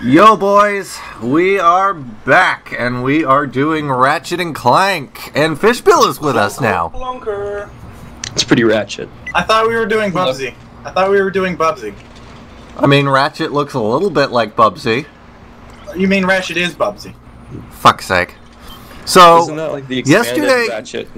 Yo boys, we are back and we are doing Ratchet and Clank, and Fishbill is with us now. It's pretty ratchet. I thought we were doing Bubsy. I mean, Ratchet looks a little bit like Bubsy. You mean Ratchet is Bubsy? Fuck's sake. So, isn't that like the expanded Ratchet?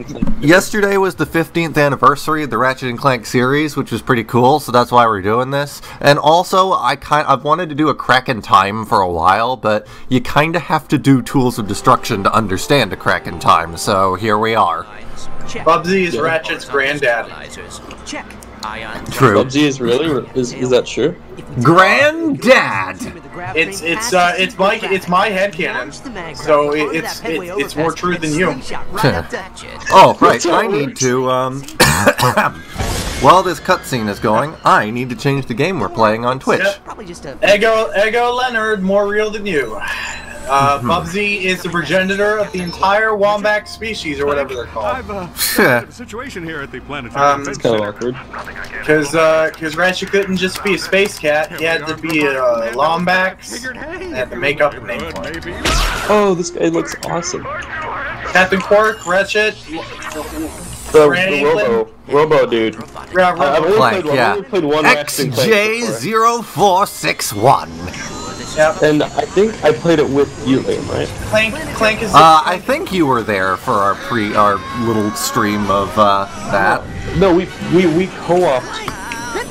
yesterday was the 15th anniversary of the Ratchet and Clank series, which was pretty cool, so that's why we're doing this. And also, I've wanted to do a crack in time for a while, but you kind of have to do Tools of Destruction to understand a crack in time, so here we are. Bubsy is Ratchet's granddad. True. Bubsy is really? Is that true? Granddad! It's my headcanon, so it's more true than you. Oh, right, I need to, while this cutscene is going, I need to change the game we're playing on Twitch. Yep. Ego Leonard, more real than you. Bubsy is the progenitor of the entire wombat species, or whatever they're called. I've a situation here at the planetary. It's kind of awkward. Because Ratchet couldn't just be a space cat, he had to be a Lombax, and had to make up a name for it. Oh, this guy looks awesome. Captain Quark, Ratchet, The Robo dude. yeah, I've only played one Ratchet and Clank before. XJ0461. Yep. And I think I played it with you, Liam, right? Clank is. I think you were there for our little stream of that. No, we co-opted.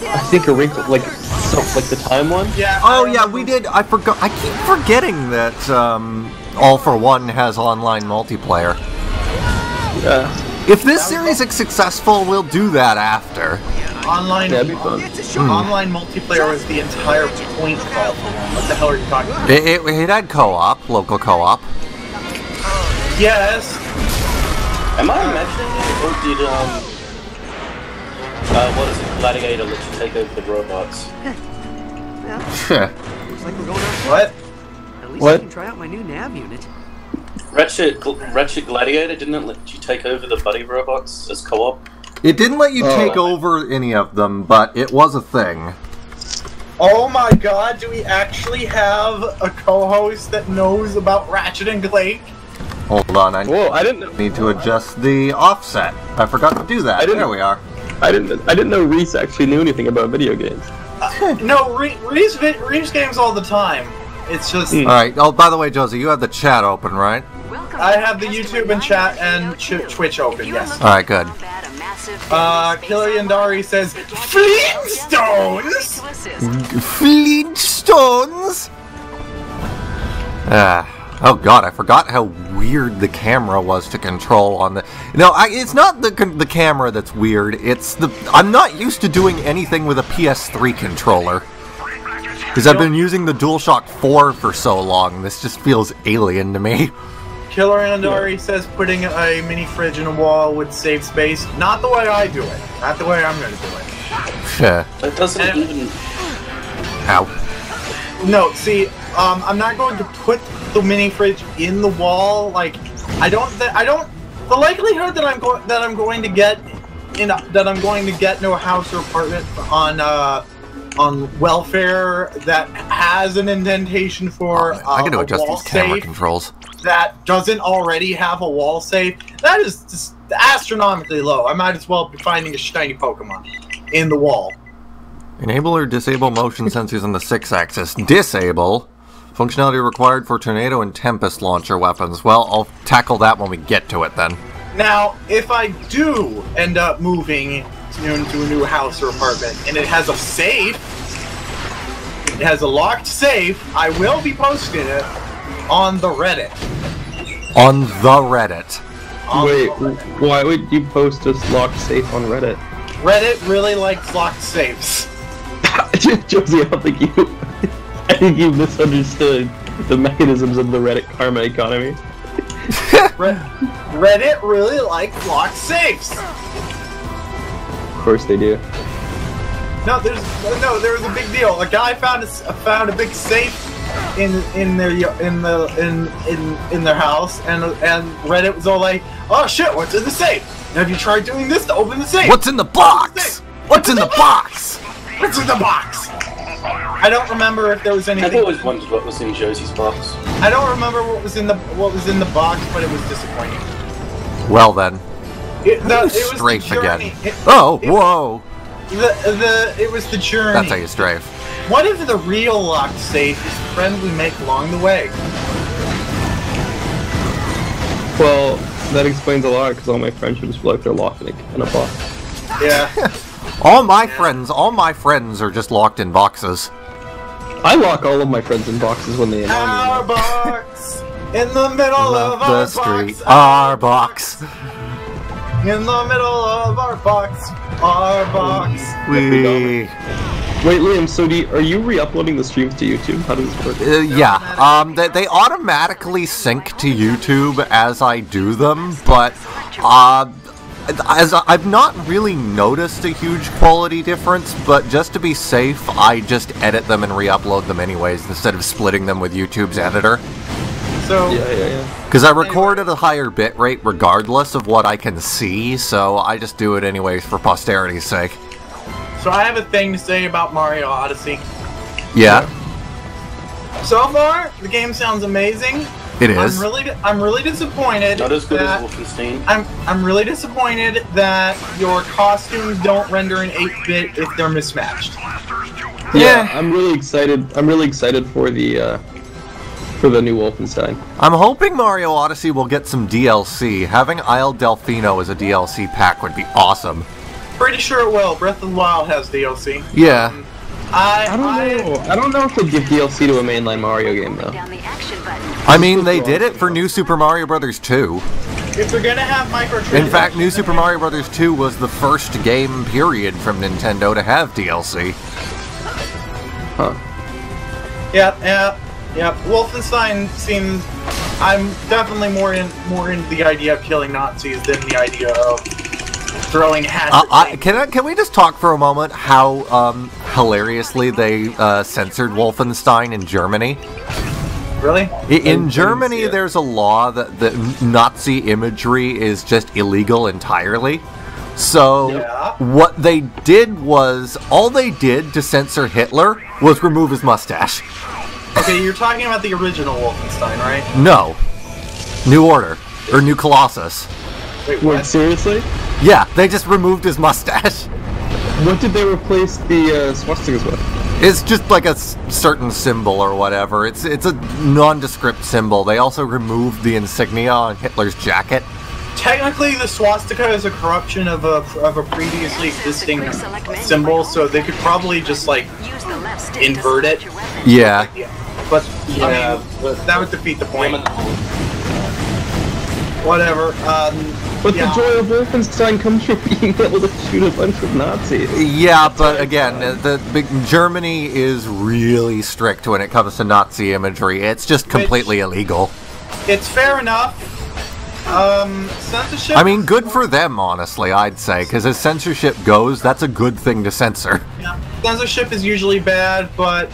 I think a wrinkle like the time one. Yeah. Oh yeah, we did. I forgot. I keep forgetting that All for One has online multiplayer. Yeah. If this series is successful, we'll do that after. Online. That'd be fun. Online multiplayer was the entire point of All for One. What the hell are you talking about? It had co-op, local co-op. Yes. Am I imagining it, or did what is it, Gladiator let you take over the robots? Looks like we're going on. What? At least What? I can try out my new nav unit. Ratchet Gladiator didn't it let you take over the buddy robots as co-op? It didn't let you take over any of them, but it was a thing. Oh my god, do we actually have a co-host that knows about Ratchet and Clank? Hold on, I Whoa, I didn't need to adjust the offset. I forgot to do that. There we are. I didn't know Reese actually knew anything about video games. No, Reese games all the time. It's just... Alright, oh, by the way, Josie, you have the chat open, right? I have the YouTube and chat and Twitch open, yes. Alright, good. Killer Yandari says, Flintstones! Flintstones? Oh god, I forgot how weird the camera was to control on the... No, it's not the camera that's weird, it's the... I'm not used to doing anything with a PS3 controller. Because I've been using the DualShock 4 for so long, this just feels alien to me. Killer Yandari says putting a mini fridge in a wall would save space. Not the way I do it. Not the way I'm going to do it. That doesn't even... Ow. No, see, I'm not going to put the mini fridge in the wall. Like, I don't. The likelihood that I'm going to get into a house or apartment on welfare that has an indentation for I gotta adjust these camera safe controls. that doesn't already have a wall safe. That is just astronomically low. I might as well be finding a shiny Pokemon in the wall. Enable or disable motion sensors on the 6-axis. Disable. Functionality required for Tornado and Tempest launcher weapons. Well, I'll tackle that when we get to it then. Now, if I do end up moving into a new house or apartment and it has a safe, it has a locked safe, I will be posting it on the Reddit. On the Reddit. Wait, why would you post a locked safe on Reddit? Reddit really likes locked safes. Josie, I think you misunderstood the mechanisms of the Reddit karma economy. Reddit really likes locked safes. Of course they do. No, there was a big deal. A guy found a big safe in their house, and Reddit was all like, "Oh shit, what's in the safe? Have you tried doing this to open the safe? What's in the box? What's in the box? What's in the box?" I don't remember if there was I've anything. always wondered what was in Josie's box. I don't remember what was in the box, but it was disappointing. Well then. It was Strafe the journey. again. Whoa! It was the journey. That's how you strafe. What if the real locked safe is the friend we make along the way? Well, that explains a lot, because all my friendships feel like they're locked in a box. Yeah. all my friends are just locked in boxes. I lock all of my friends in boxes when they annoy me. Our box in the middle of The our street, box. our box. In the middle of our box. Our box. We. Wait, Liam, so are you re-uploading the streams to YouTube? How does this work? Yeah, they automatically sync to YouTube as I do them, but as I've not really noticed a huge quality difference, but just to be safe, I just edit them and re-upload them anyways instead of splitting them with YouTube's editor. So Yeah. Because I record at a higher bitrate regardless of what I can see, so I just do it anyways for posterity's sake. So I have a thing to say about Mario Odyssey. Yeah, So far, the game sounds amazing. it is. I'm really disappointed. Not as good that as Wolfenstein. I'm really disappointed that your costumes don't render in 8-bit if they're mismatched. Yeah, I'm really excited. I'm really excited for the new Wolfenstein. I'm hoping Mario Odyssey will get some DLC. Having Isle Delfino as a DLC pack would be awesome. Pretty sure it will. Breath of the Wild has DLC. Yeah. I don't know if they'd give DLC to a mainline Mario game though. I mean, they did it for New Super Mario Bros. 2. If they're gonna have microtransactions... In fact, New Super Mario Bros. 2 was the first game, period, from Nintendo to have DLC. Huh. Yeah. Wolfenstein seems... I'm definitely more into the idea of killing Nazis than the idea of throwing hatchets. Can we just talk for a moment how hilariously they censored Wolfenstein in Germany? Really? In Germany, there's a law that the Nazi imagery is just illegal entirely. So what they did was, all they did to censor Hitler was remove his mustache. Okay, you're talking about the original Wolfenstein, right? No. New Order. Or New Colossus. Wait, Wait, what? seriously? Yeah, they just removed his mustache. What did they replace the swastikas with? It's just like a certain symbol or whatever. It's a nondescript symbol. They also removed the insignia on Hitler's jacket. Technically, the swastika is a corruption of a previously existing symbol, so they could probably just, like, invert it. Yeah. But, I mean, that would defeat the point. Whatever. But the joy of Wolfenstein comes from being able to shoot a bunch of Nazis. Yeah, but again, Germany is really strict when it comes to Nazi imagery. It's just completely illegal. It's fair enough. Censorship... I mean, good for them, honestly, I'd say, because as censorship goes, that's a good thing to censor. Yeah, censorship is usually bad, but,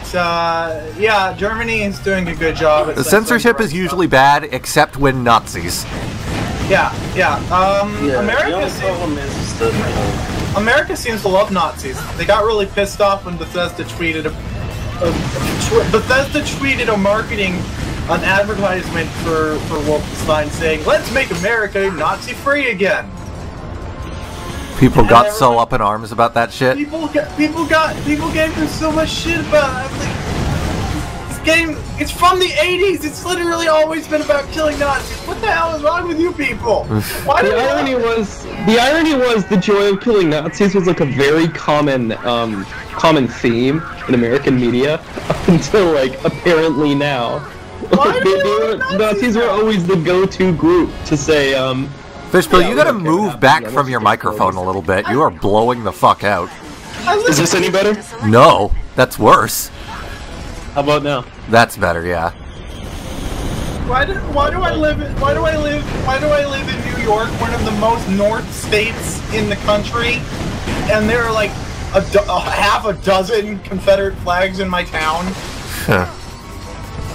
yeah, Germany is doing a good job at Censorship is usually bad, except when Nazis. Yeah. The America only problem is that, America seems to love Nazis. They got really pissed off when Bethesda tweeted an advertisement for Wolfenstein saying, "Let's make America Nazi-free again." People got so up in arms about that shit. People gave them so much shit about it. Like, this game, it's from the 80s. It's literally always been about killing Nazis. What the hell is wrong with you people? Why do The irony was the joy of killing Nazis was like a very common theme in American media up until like apparently now. Nazis were always the go-to group to say, Fishbill, yeah, you gotta we don't care move what back happens, from your microphone a little bit. You are blowing the fuck out. is this any better? No, that's worse. How about now? That's better, yeah. Why do I live in New York, one of the most north states in the country, and there are like half a dozen Confederate flags in my town?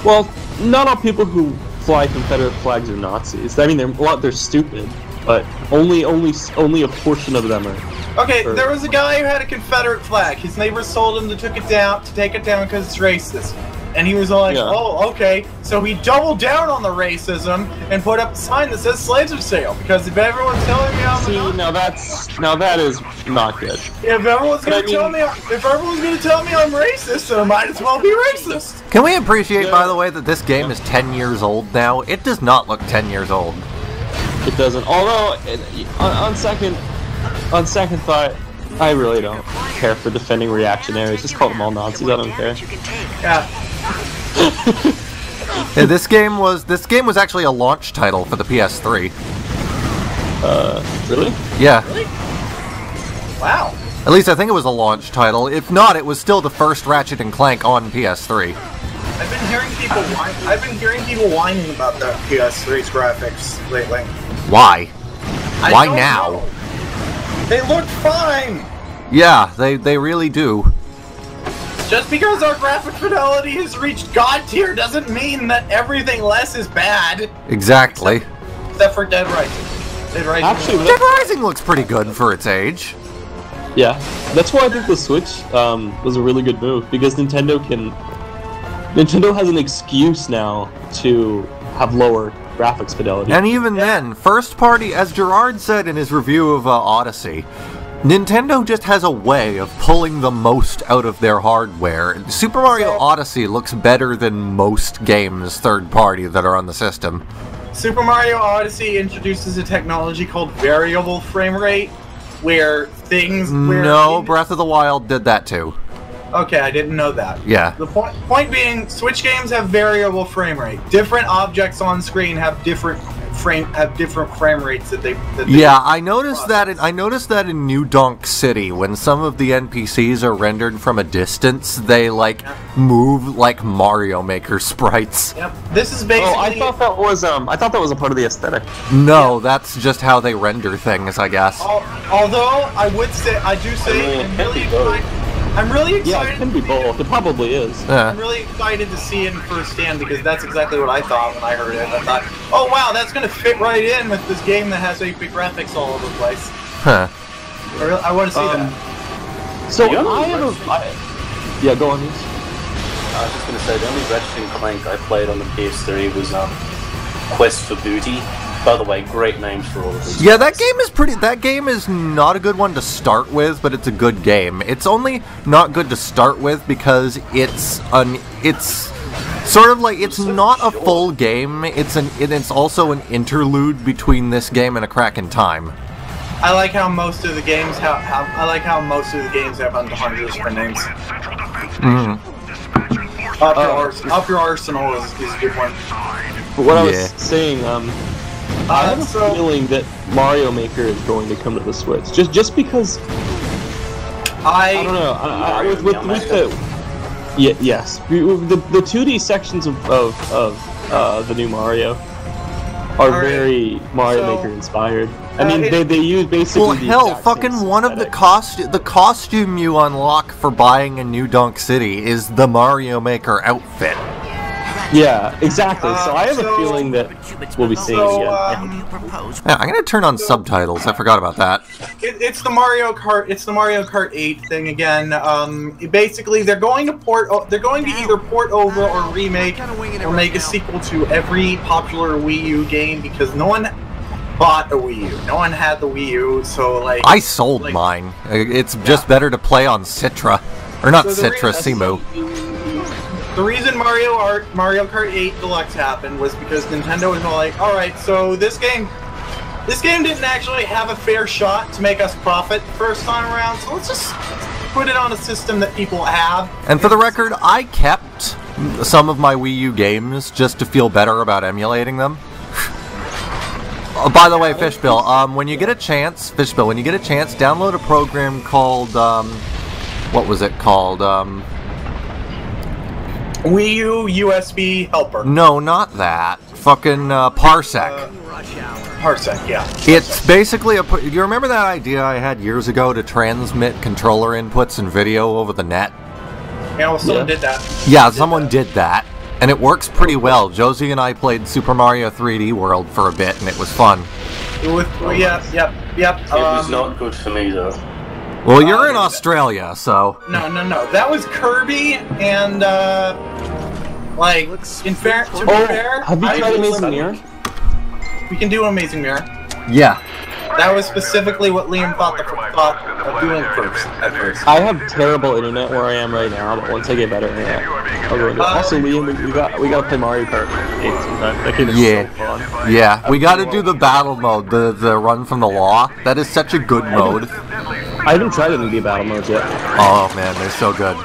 Well, not all people who fly Confederate flags are Nazis. I mean, they're stupid. but only a portion of them are. Okay, there was a guy who had a Confederate flag. His neighbors told him to take it down because it's racist. And he was like, oh, okay. So he doubled down on the racism and put up a sign that says slaves are sale. Because if everyone's telling me I'm now that is not good. If everyone's gonna tell me I'm racist, then I might as well be racist. Can we appreciate, by the way, that this game is 10 years old now? It does not look 10 years old. It doesn't. Although, on second thought, I really don't care for defending reactionaries. Just call them all Nazis. I don't care. Yeah. Yeah, this game was actually a launch title for the PS3. Really? Yeah. Really? Wow. At least I think it was a launch title. If not, it was still the first Ratchet and Clank on PS3. I've been hearing people whining about that PS3's graphics lately. Why? Why don't now? know. They look fine. Yeah, they really do. Just because our graphic fidelity has reached God tier doesn't mean that everything less is bad. Exactly. Except for Dead Rising. Actually, Dead Rising looks pretty good for its age. Yeah, that's why I think the Switch was a really good move, because Nintendo has an excuse now to have lower graphics fidelity. And even then, first party, as Gerard said in his review of Odyssey, Nintendo just has a way of pulling the most out of their hardware. Super Mario Odyssey looks better than most games third party that are on the system. Super Mario Odyssey introduces a technology called variable frame rate, where things... No, Breath of the Wild did that too. Okay, I didn't know that. Yeah. The point being, Switch games have variable frame rate. Different objects on screen have different frame rates that they yeah, I noticed that in New Donk City, when some of the NPCs are rendered from a distance, they move like Mario Maker sprites. Yep. This is basically. Oh, I thought that was a part of the aesthetic. No, that's just how they render things, I guess. Although I'm really excited. Yeah, it can be both. It probably is. Yeah. I'm really excited to see it in firsthand, because that's exactly what I thought when I heard it. I thought, oh wow, that's going to fit right in with this game that has 8-bit graphics all over the place. Huh. I want to see that. So Yeah, yeah, go on. I was just going to say, the only Ratchet and Clank I played on the PS3 was Quest for Booty. By the way, great names for all of these. Yeah, that game is not a good one to start with, but it's a good game. It's only not good to start with because it's sort of like, it's not a full game. It's also an interlude between this game and A Crack in Time. I like how most of the games have under 100 different names. Up your arsenal is a good one. But what I was saying, I have a feeling that Mario Maker is going to come to the Switch, just because. I don't know. With yes, the 2D sections of the new Mario are very Mario Maker inspired. I mean, they use basically. Well, hell, fucking one of the costume you unlock for buying a New Donk City is the Mario Maker outfit. Yeah, exactly. So I have a feeling that we'll be seeing it again. Yeah, I'm gonna turn on subtitles. I forgot about that. It's the Mario Kart. It's the Mario Kart 8 thing again. Basically, they're going to either port over or remake or make a sequel to every popular Wii U game, because no one bought a Wii U. No one had the Wii U, so like. I sold mine. It's just better to play on Citra, or not Citra, Simu. The reason Mario Kart 8 Deluxe happened was because Nintendo was like, alright, so this game didn't actually have a fair shot to make us profit the first time around, so let's just put it on a system that people have. And for the record, I kept some of my Wii U games just to feel better about emulating them. Oh, by the way, Fishbill, when you get a chance, download a program called, what was it called? Wii U USB helper. No, not that. Fucking Parsec. Parsec, yeah. It's basically a. Do you remember that idea I had years ago to transmit controller inputs and video over the net? Yeah, well, someone did that. Yeah, someone did that, and it works pretty well. Josie and I played Super Mario 3D World for a bit, and it was fun. Yep. It was not good for me though. Well, you're in Australia, so... No. That was Kirby, and, like, to be fair... Have you tried Amazing Mirror? We can do Amazing Mirror. Yeah. That was specifically what Liam thought of doing at first. I have terrible internet where I am right now, but once I get better internet, I'll go into it. Also, Liam, we gotta play Mario Kart 8 sometime. That game is so fun. Yeah, we gotta do the battle mode, the run from the law. That is such a good mode. I haven't tried any of the battle modes yet. Oh man, they're so good.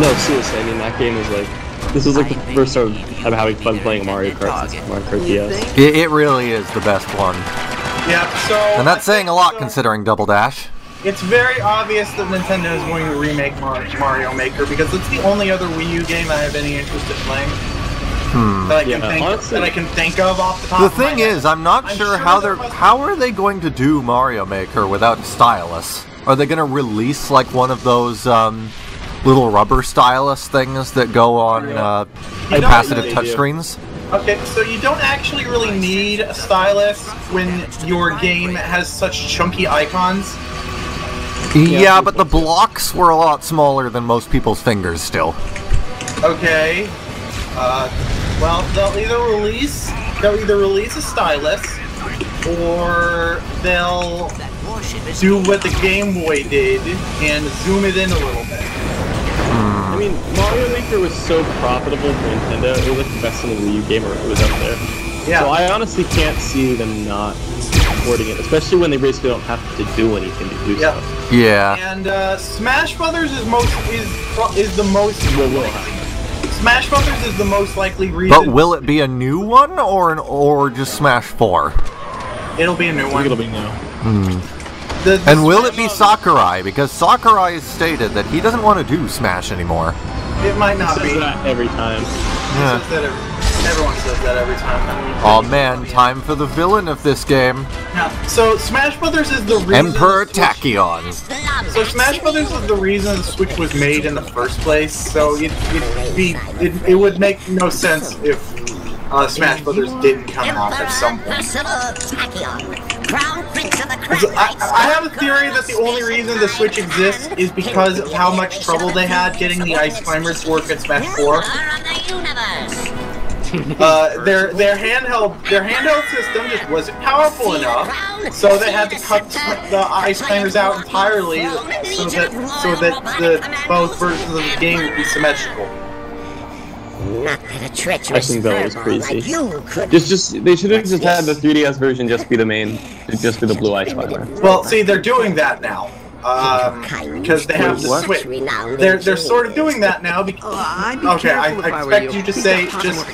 No, seriously, I mean, that game is like... This is like the first time I'm having fun playing Mario Kart since Mario Kart DS. It really is the best one. Yeah, so... And that's saying a lot considering Double Dash. It's very obvious that Nintendo is going to remake Mario Maker because it's the only other Wii U game I have any interest in playing. That I can think of off the top of my head. The thing is, I'm not sure how are they going to do Mario Maker without stylus? Are they going to release like one of those little rubber stylus things that go on capacitive touchscreens? Okay, so you don't actually really need a stylus when your game has such chunky icons. Yeah, but the blocks were a lot smaller than most people's fingers still. Okay. Well, they'll either release a stylus, or they'll do what the Game Boy did and zoom it in a little bit. I mean, Mario Maker was so profitable for Nintendo, it was like the best selling Wii U game it was out there. Yeah. So I honestly can't see them not supporting it, especially when they basically don't have to do anything to do so. Yeah. And Smash Brothers is the most Smash Brothers is the most likely reason. But will it be a new one or just Smash 4? It'll be a new one. It'll be new. And will it be Sakurai? Because Sakurai has stated that he doesn't want to do Smash anymore. It might not be. That every time. Yeah. Everyone says that every time. Oh man, time for the villain of this game. Yeah. So Smash Brothers is the reason. Emperor Tachyon. So Smash Brothers is the reason the Switch was made in the first place. So it would make no sense if Smash Brothers didn't come out at some point. I have a theory that the only reason the Switch exists is because of how much trouble they had getting the Ice Climbers to work in Smash 4. Their handheld system just wasn't powerful enough, so they had to cut the Ice Climbers out entirely so that both versions of the game would be symmetrical. I think that was crazy. They should have just had the 3DS version just be the main, just be the blue Ice Climber. Well, see, they're doing that now. Because they have the Switch. They're sort of doing that now. Okay, I expect you to say just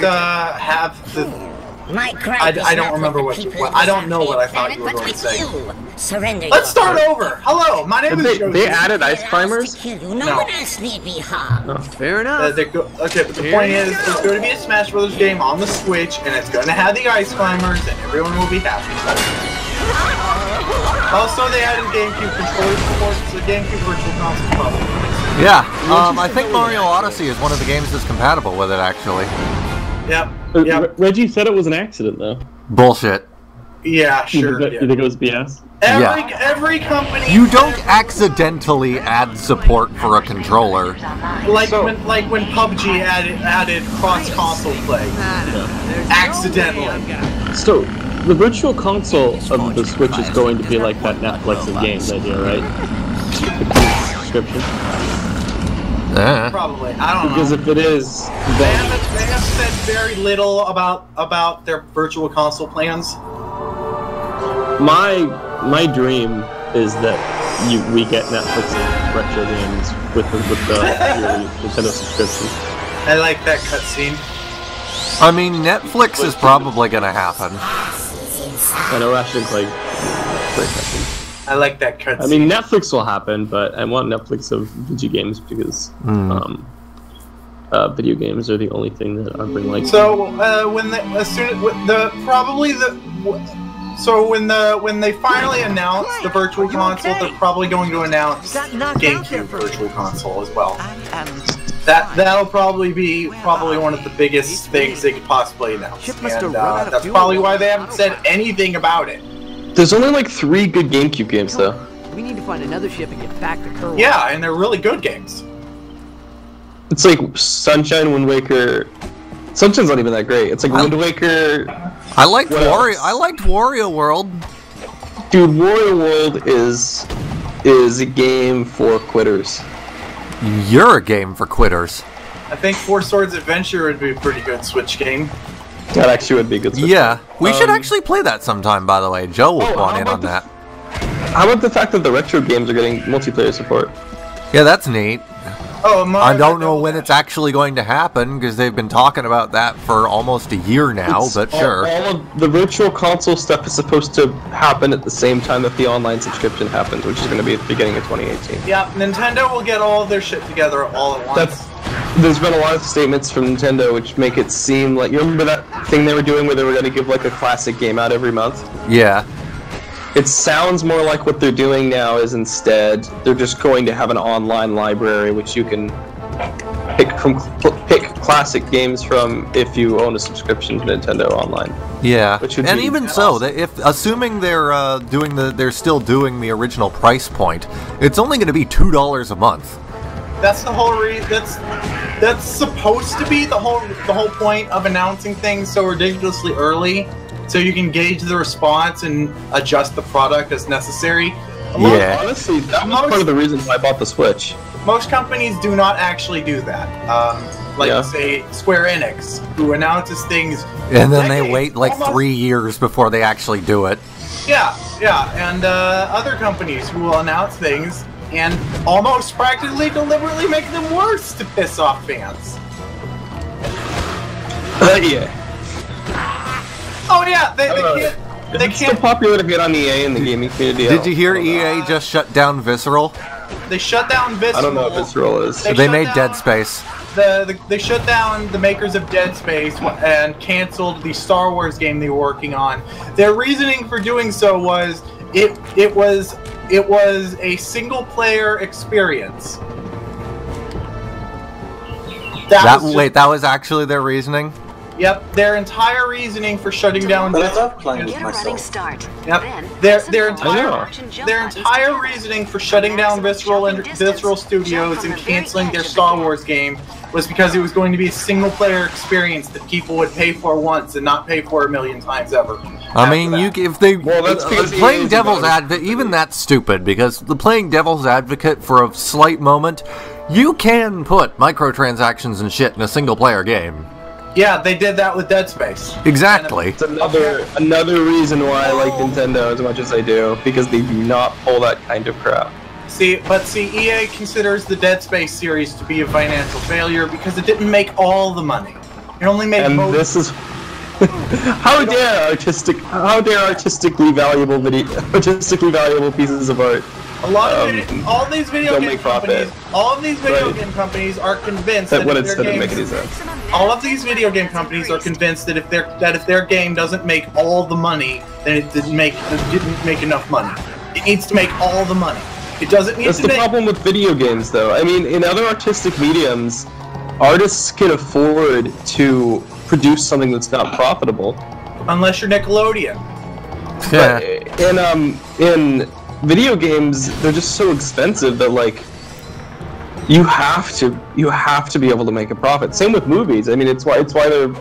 have the. I don't remember what I don't know what I thought you were going to say. Let's start over. Hello, my name is Josie. They added Ice Climbers? No. Fair enough. Okay, but the point is, there's going to be a Smash Brothers game on the Switch, and it's going to have the Ice Climbers, and everyone will be happy. Also, they added GameCube controller support, so GameCube Virtual Console probably. Yeah, I think Mario Odyssey is one of the games that's compatible with it, actually. Yep. Reggie said it was an accident, though. Bullshit. Yeah, sure. You think it was BS? Every company. You don't accidentally add support for a controller. Like when PUBG added cross-console play. Accidentally. So, the Virtual Console of the Switch is going to be like that Netflix of games idea, right? The subscription. Probably. I don't know. Because if it is, they have said very little about their Virtual Console plans. My dream is that we get Netflix and retro games with the Nintendo subscription. I like that cutscene. I mean, Netflix is probably gonna happen. I know Ratchet Clank. I like that cutscene. I mean, Netflix will happen, but I want Netflix of video games because video games are the only thing that I bring like. So when they finally announce the Virtual Console, they're probably going to announce GameCube Virtual Console as well. That'll probably be one of the biggest things they could possibly announce. And that's probably why they haven't said anything about it. There's only like 3 good GameCube games though. We need to find another ship and get back to Kerwin. Yeah, and they're really good games. It's like Sunshine, Wind Waker. Sunshine's not even that great. It's like Wind Waker. I liked Wario World. Dude, Wario World is a game for quitters. You're a game for quitters. I think Four Swords Adventure would be a pretty good Switch game. That actually would be good. Yeah, we should actually play that sometime, by the way. Joe will want in on that. How about the fact that the retro games are getting multiplayer support? Yeah, that's neat. Oh, I don't know when it's actually going to happen, because they've been talking about that for almost a year now, but sure. All of the virtual console stuff is supposed to happen at the same time that the online subscription happens, which is going to be at the beginning of 2018. Yeah, Nintendo will get all of their shit together all at once. There's been a lot of statements from Nintendo which make it seem like... You remember that thing they were doing where they were going to give like a classic game out every month? Yeah. It sounds more like what they're doing now is instead they're just going to have an online library which you can pick classic games from if you own a subscription to Nintendo Online. Yeah, which would and be even awesome. so, if assuming they're still doing the original price point, it's only going to be $2 a month. That's the whole that's supposed to be the whole point of announcing things so ridiculously early. So you can gauge the response and adjust the product as necessary. Yeah. Honestly, that was part of the reason why I bought the Switch. Most companies do not actually do that. Say, Square Enix, who announces things... And then they wait like 3 years before they actually do it. Yeah, and other companies who will announce things and almost practically deliberately make them worse to piss off fans. Yeah. Oh yeah, they can't. It's still popular to get on EA in the gaming community. Did you hear EA just shut down Visceral? They shut down Visceral. I don't know what Visceral is. They made Dead Space. They shut down the makers of Dead Space and canceled the Star Wars game they were working on. Their reasoning for doing so was it was a single player experience. That was actually their reasoning? Yep, their entire reasoning for shutting down Visceral. Yep, their entire reasoning for shutting down Visceral Studios and canceling their Star Wars game was because it was going to be a single-player experience that people would pay for once and not pay for a million times ever. I mean, that's because playing devil's advocate, even that's stupid, because playing devil's advocate for a slight moment, you can put microtransactions and shit in a single-player game. Yeah, they did that with Dead Space. Exactly. It's another reason why I like Nintendo as much as I do, because they do not pull that kind of crap. See, EA considers the Dead Space series to be a financial failure because it didn't make all the money. It only made most. This is how dare artistically valuable pieces of art. All of these video game companies are convinced that if their game doesn't make all the money, then it didn't make enough money. It needs to make all the money. It doesn't need That's the problem with video games, though. I mean, in other artistic mediums, artists can afford to produce something that's not profitable. Unless you're Nickelodeon. Yeah. But in video games, they're just so expensive that like you have to be able to make a profit. Same with movies. I mean, it's why they're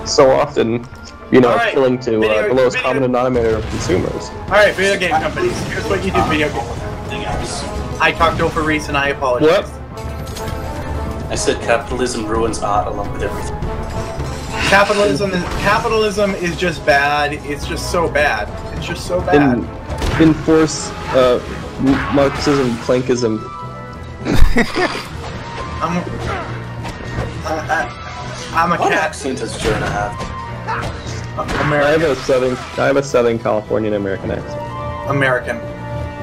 so often, appealing to the lowest common denominator of consumers. All right, video game companies. Here's what you do, video game. I talked over Reese, and I apologize. What? I said capitalism ruins art along with everything. Capitalism is just bad. It's just so bad. It's just so bad. Enforce Marxism, Plankism. I'm a what cat. accent does Jonah have? I have a Southern Californian American accent. American.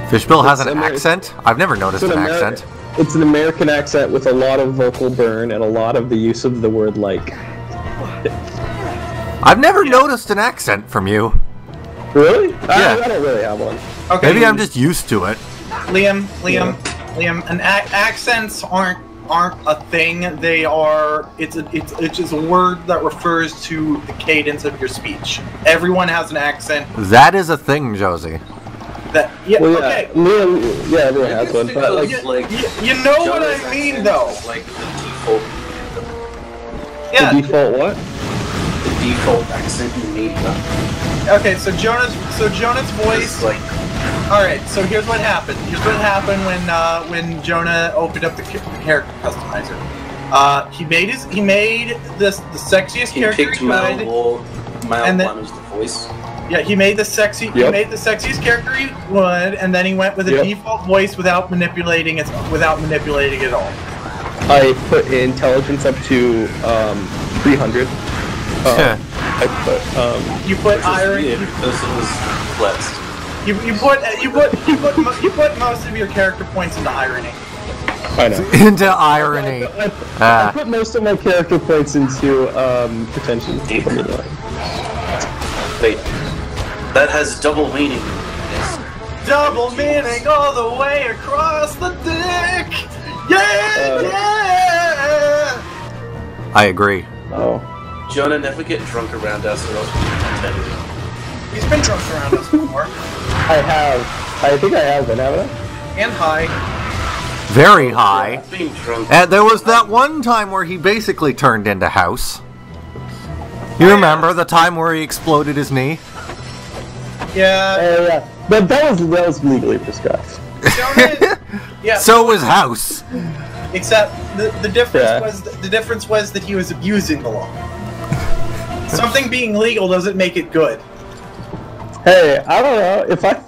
Fishbill has an accent? I've never noticed an accent. It's an American accent with a lot of vocal burn and a lot of the use of the word like. I've never noticed an accent from you. Really? Yeah. I don't really have one. Okay. Maybe I'm just used to it. Liam, and accents aren't aren't a thing. They are. It's just a word that refers to the cadence of your speech. Everyone has an accent. That is a thing, Josie. That yeah. Well, Okay. Everyone has one, but like, You know what I mean, though. Like the default. Yeah. the default what? The default accent in media. Okay, so Jonah's voice. Like, all right, so here's what happened. Here's what happened when Jonah opened up the character customizer. He made the sexiest he character picked he could. male and then- one as the voice. Yeah, he made the sexiest character he would, and then he went with a default voice without manipulating it at all. I put intelligence up to 300. I put You put irony. Weird, because it was flexed. You put most of your character points into irony. I know. Into irony. I put most of my character points into pretension. Wait, that has double meaning. Double meaning all the way across the dick. Yeah. I agree. Oh. Jonah, never get drunk around us or else we can tell you. He's been drunk around us before. I have. I think I have been, haven't I? And high. Very high. I've been drunk. And there was that one time where he basically turned into House. You remember the time where he exploded his knee? Yeah. Yeah. But that was legally prescribed. Jonah, yeah. So was House. Except the difference was that he was abusing the law. Something being legal doesn't make it good. Hey, I don't know if I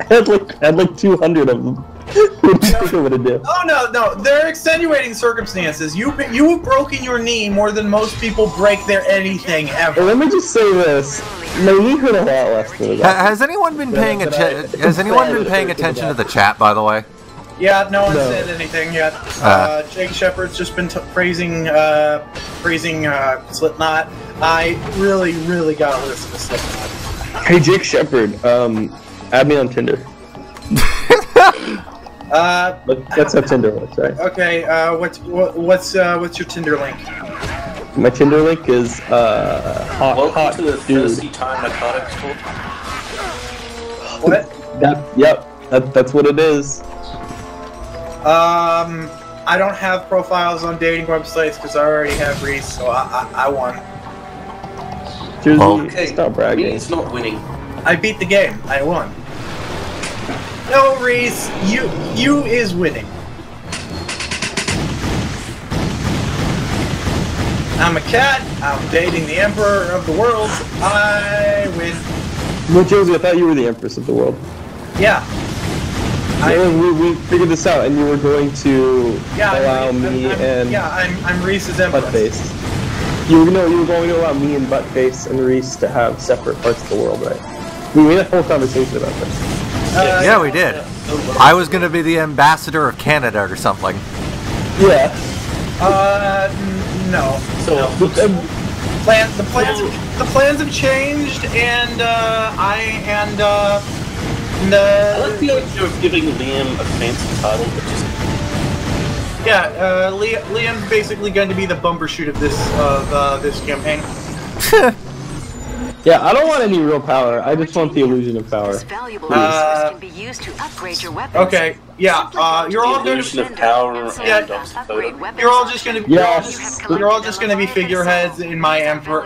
had like 200 of them. What do you think I would do? Oh no, there are extenuating circumstances. You've broken your knee more than most people break their anything ever. Let me just say this: my knee hurt a lot less than that. Has anyone been paying attention to the chat, by the way? Yeah, no one said anything yet. Jake Shepard's just been praising Slipknot. I really gotta listen to Slipknot. Hey, Jake Shepard, add me on Tinder. That's how Tinder works, right? Okay. What's your Tinder link? My Tinder link is hot Welcome to the dude. thirsty time narcotics talk. What? That's what it is. I don't have profiles on dating websites because I already have Reese, so I won. Jersey, Okay, stop bragging. it's not winning. I beat the game. I won. No, Reese, you is winning. I'm a cat. I'm dating the Emperor of the World. I win. No, Josie, I thought you were the Empress of the world. Yeah. We figured this out, and you were going to allow me and I'm Reese's Empress. Buttface. You were going to allow me and Buttface and Reese to have separate parts of the world, right? We had a whole conversation about this. Yeah, we did. I was going to be the ambassador of Canada or something. Yeah. No. So, The plans have changed, and I like the idea of giving Liam a fancy title, but just... yeah, Liam's basically going to be the bumbershoot of this campaign. Yeah, I don't want any real power. I just want the illusion of power. This valuable resource can be used to upgrade your weapons. Okay, yeah, you're all going illusion to of power and you're all just going to you're all just going to be figureheads in my empire.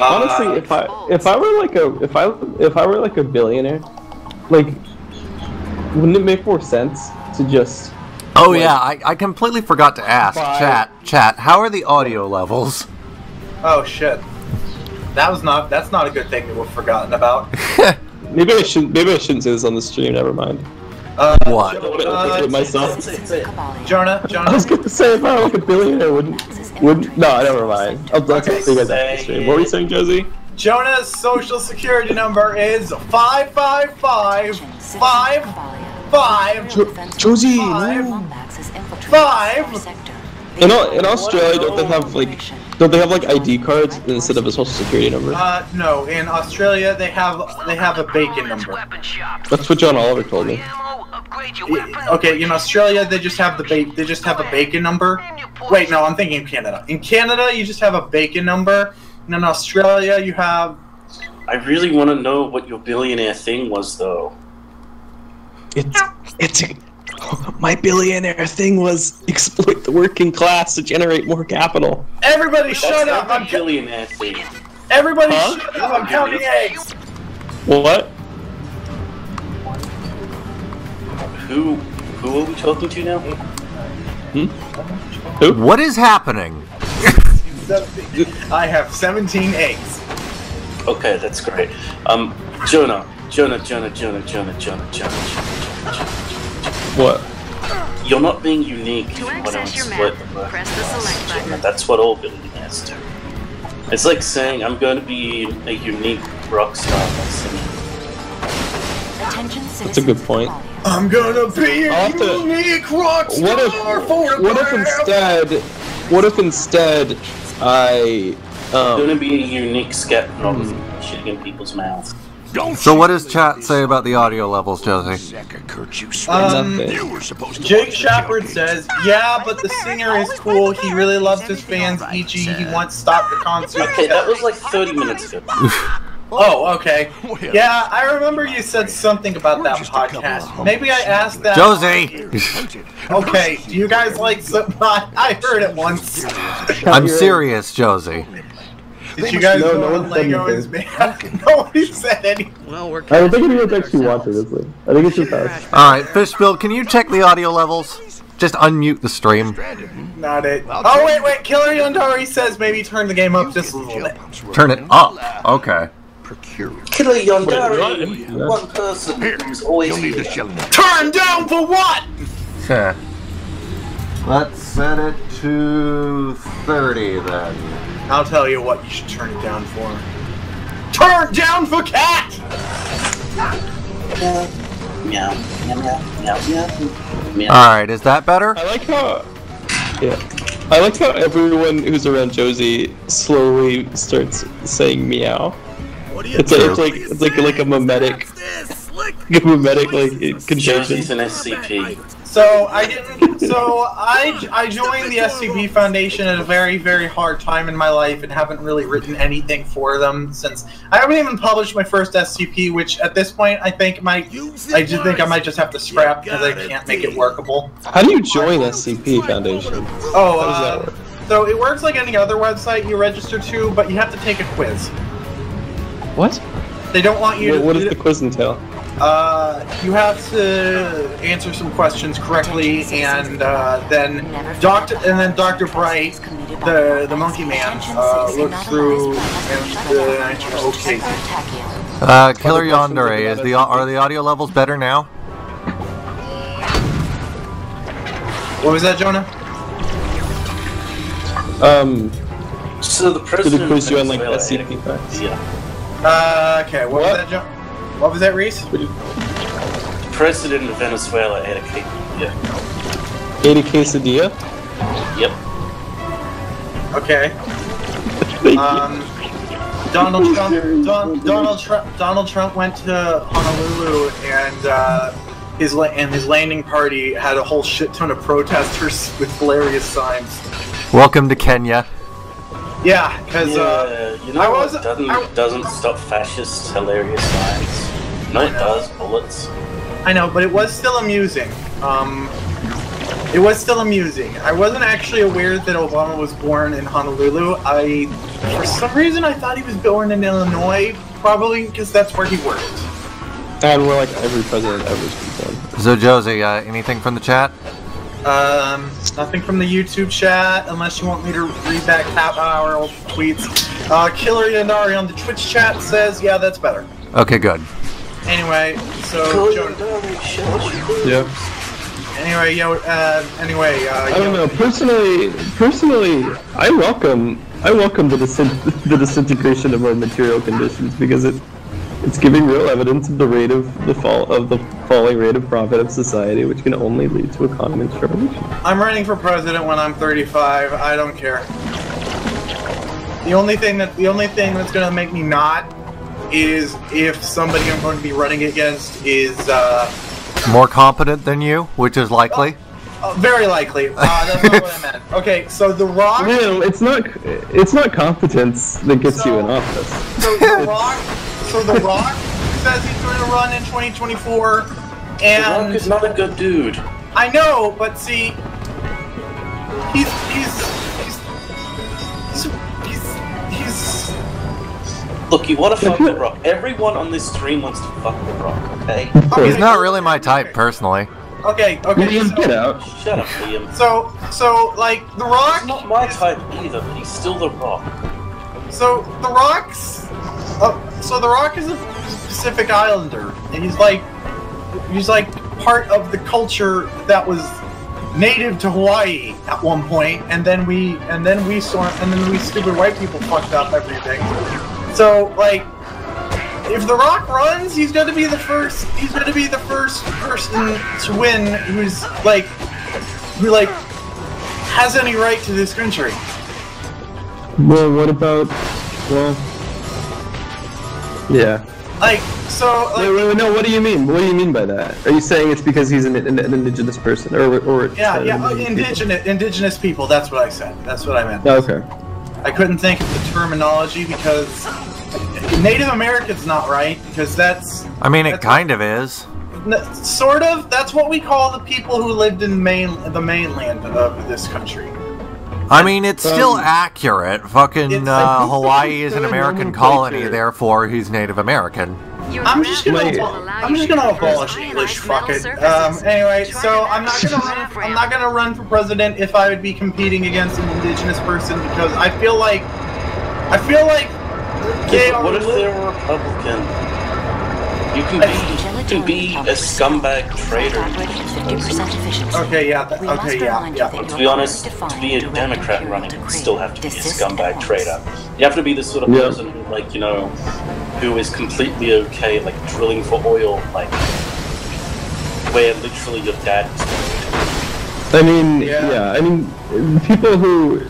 Honestly, if I were like a billionaire, like, wouldn't it make more sense to just? Oh yeah, I completely forgot to ask. Chat, how are the audio levels? Oh shit. That's not a good thing that we've forgotten about. Maybe I shouldn't say this on the stream. Never mind. What? Myself. Jonah. I was gonna say if I were like a billionaire, wouldn't? No, never mind. I'll talk to you guys after the stream. What were you saying, Josie? Jonah's social security number is 55555. Josie, no. 5. In Australia, don't they have like Don't they have like ID cards instead of a social security number? No. In Australia, they have a bacon number. That's what John Oliver told me. Okay, in Australia, they just have a bacon number. Wait, no, I'm thinking Canada. In Canada, you just have a bacon number, and in Australia, you have. I really want to know what your billionaire thing was, though. My billionaire thing was exploit the working class to generate more capital. Everybody shut up! I'm billionaire thing. Everybody shut up! I'm counting eggs! What? Who are we talking to now? Who? What is happening? I have 17 eggs. Okay, that's great. Jonah. What? You're not being unique if To you want to access your exploit map, the working press the class. select button. Jonah, that's what all billionaires do. It's like saying I'm going to be a unique rock star by singing. Attention citizens. That's a good point. I'm gonna be a unique rock star. What if instead I I'm going to be a unique scat novelty shitting in people's mouths. So what does chat say about the audio levels, Josie? Jake Shepard says, yeah, but the singer is cool. He really loves his fans, e.g. he wants to stop the concert. Okay, that was like 30 minutes ago. Oh, okay. Yeah, I remember you said something about that podcast. Maybe I asked that. Josie! Okay, do you guys like some... I heard it once. I'm serious, Josie. Did you guys No know one said Lego is anything. bad? Nobody said anything. Well, we're I don't think anyone's actually watching this one. I think it's just us. Alright, Fishbill, can you check the audio levels? Just unmute the stream. Not it. Oh, wait. Killer Yandari says maybe turn the game up just a little bit. Turn it up. Okay. Killer Yandari, one person who's always here. Turn down for what? Okay. Let's set it to 30 then. I'll tell you what you should turn it down for. Turn down for cat! Meow, meow, meow, meow, meow, meow. Alright, is that better? I like how everyone who's around Josie slowly starts saying meow. It's like a mimetic contagion. Josie's an SCP. So I joined the SCP Foundation at a very, very hard time in my life and haven't really written anything for them since I haven't even published my first SCP, which at this point I think I might just have to scrap because I can't make it workable. How do you join SCP Foundation? Oh, How does that work? So it works like any other website you register to, but you have to take a quiz. What? They don't want you to. What does the quiz entail? You have to answer some questions correctly, and then Dr. Bright, the monkey man, looks through and okay. Killer Yandere, are the audio levels better now? What was that, Jonah? So the Did president it quiz you on like Venezuela SCP facts? Yeah. Okay, what was that, What was that, Reese? The president of Venezuela ate a quesadilla. Ate a quesadilla? Yep. Okay. Donald Trump went to Honolulu, and his landing party had a whole shit ton of protesters with hilarious signs. Welcome to Kenya. Yeah, because you know what doesn't stop fascists' hilarious signs? No, it does. Bullets. I know, but it was still amusing. It was still amusing. I wasn't actually aware that Obama was born in Honolulu. For some reason, I thought he was born in Illinois, probably because that's where he worked. And we're like every president ever has been born. So Josie, anything from the chat? Nothing from the YouTube chat, unless you want me to read back our old tweets. Killer Yandari on the Twitch chat says, yeah, that's better. Okay, good. Anyway, so... Yeah. Anyway, I don't know. Personally, I welcome the disintegration of our material conditions because it's giving real evidence of the rate of the falling rate of profit of society, which can only lead to a communist revolution. I'm running for president when I'm 35. I don't care. The only thing that's gonna make me not is if somebody I'm going to be running against is more competent than you, which is likely. Very likely. That's not what I meant. Okay, so The Rock. No, it's not competence that gets you in office. So The Rock says he's going to run in 2024, and The Rock is not a good dude. I know, but see, he's Look, you want to fuck The Rock. Everyone on this stream wants to fuck The Rock, okay? He's not really my type, personally. Okay. Liam, get out. Shut up, Liam. So, like, The Rock... He's not my type either, but he's still The Rock. So, The Rock's... The Rock is a Pacific Islander, and he's like part of the culture that was native to Hawaii at one point, and then we stupid white people fucked up everything. So, like, if The Rock runs, he's gonna be the first person to win who has any right to this country. Well, what about... Well... Yeah. Like, so... Like, wait, no, what do you mean? What do you mean by that? Are you saying it's because he's an indigenous person? Or indigenous people, that's what I said. That's what I meant. Okay. I couldn't think of the terminology because Native American's not right, because that's... I mean, it kind of is. Sort of. That's what we call the people who lived in the mainland of this country. I mean, it's still accurate. Fucking Hawaii is an American colony, therefore he's Native American. I'm just gonna abolish English. Fuck it. Anyway, so I'm not gonna run for president if I would be competing against an indigenous person, because I feel like they are. What if they're a Republican? You can be a scumbag traitor. Okay, yeah. But to be honest, to be a Democrat running, you still have to be a scumbag traitor. You have to be the sort of person who, like, you know, who is completely okay, like, drilling for oil, like, where literally your dad is. I mean, I mean, people who...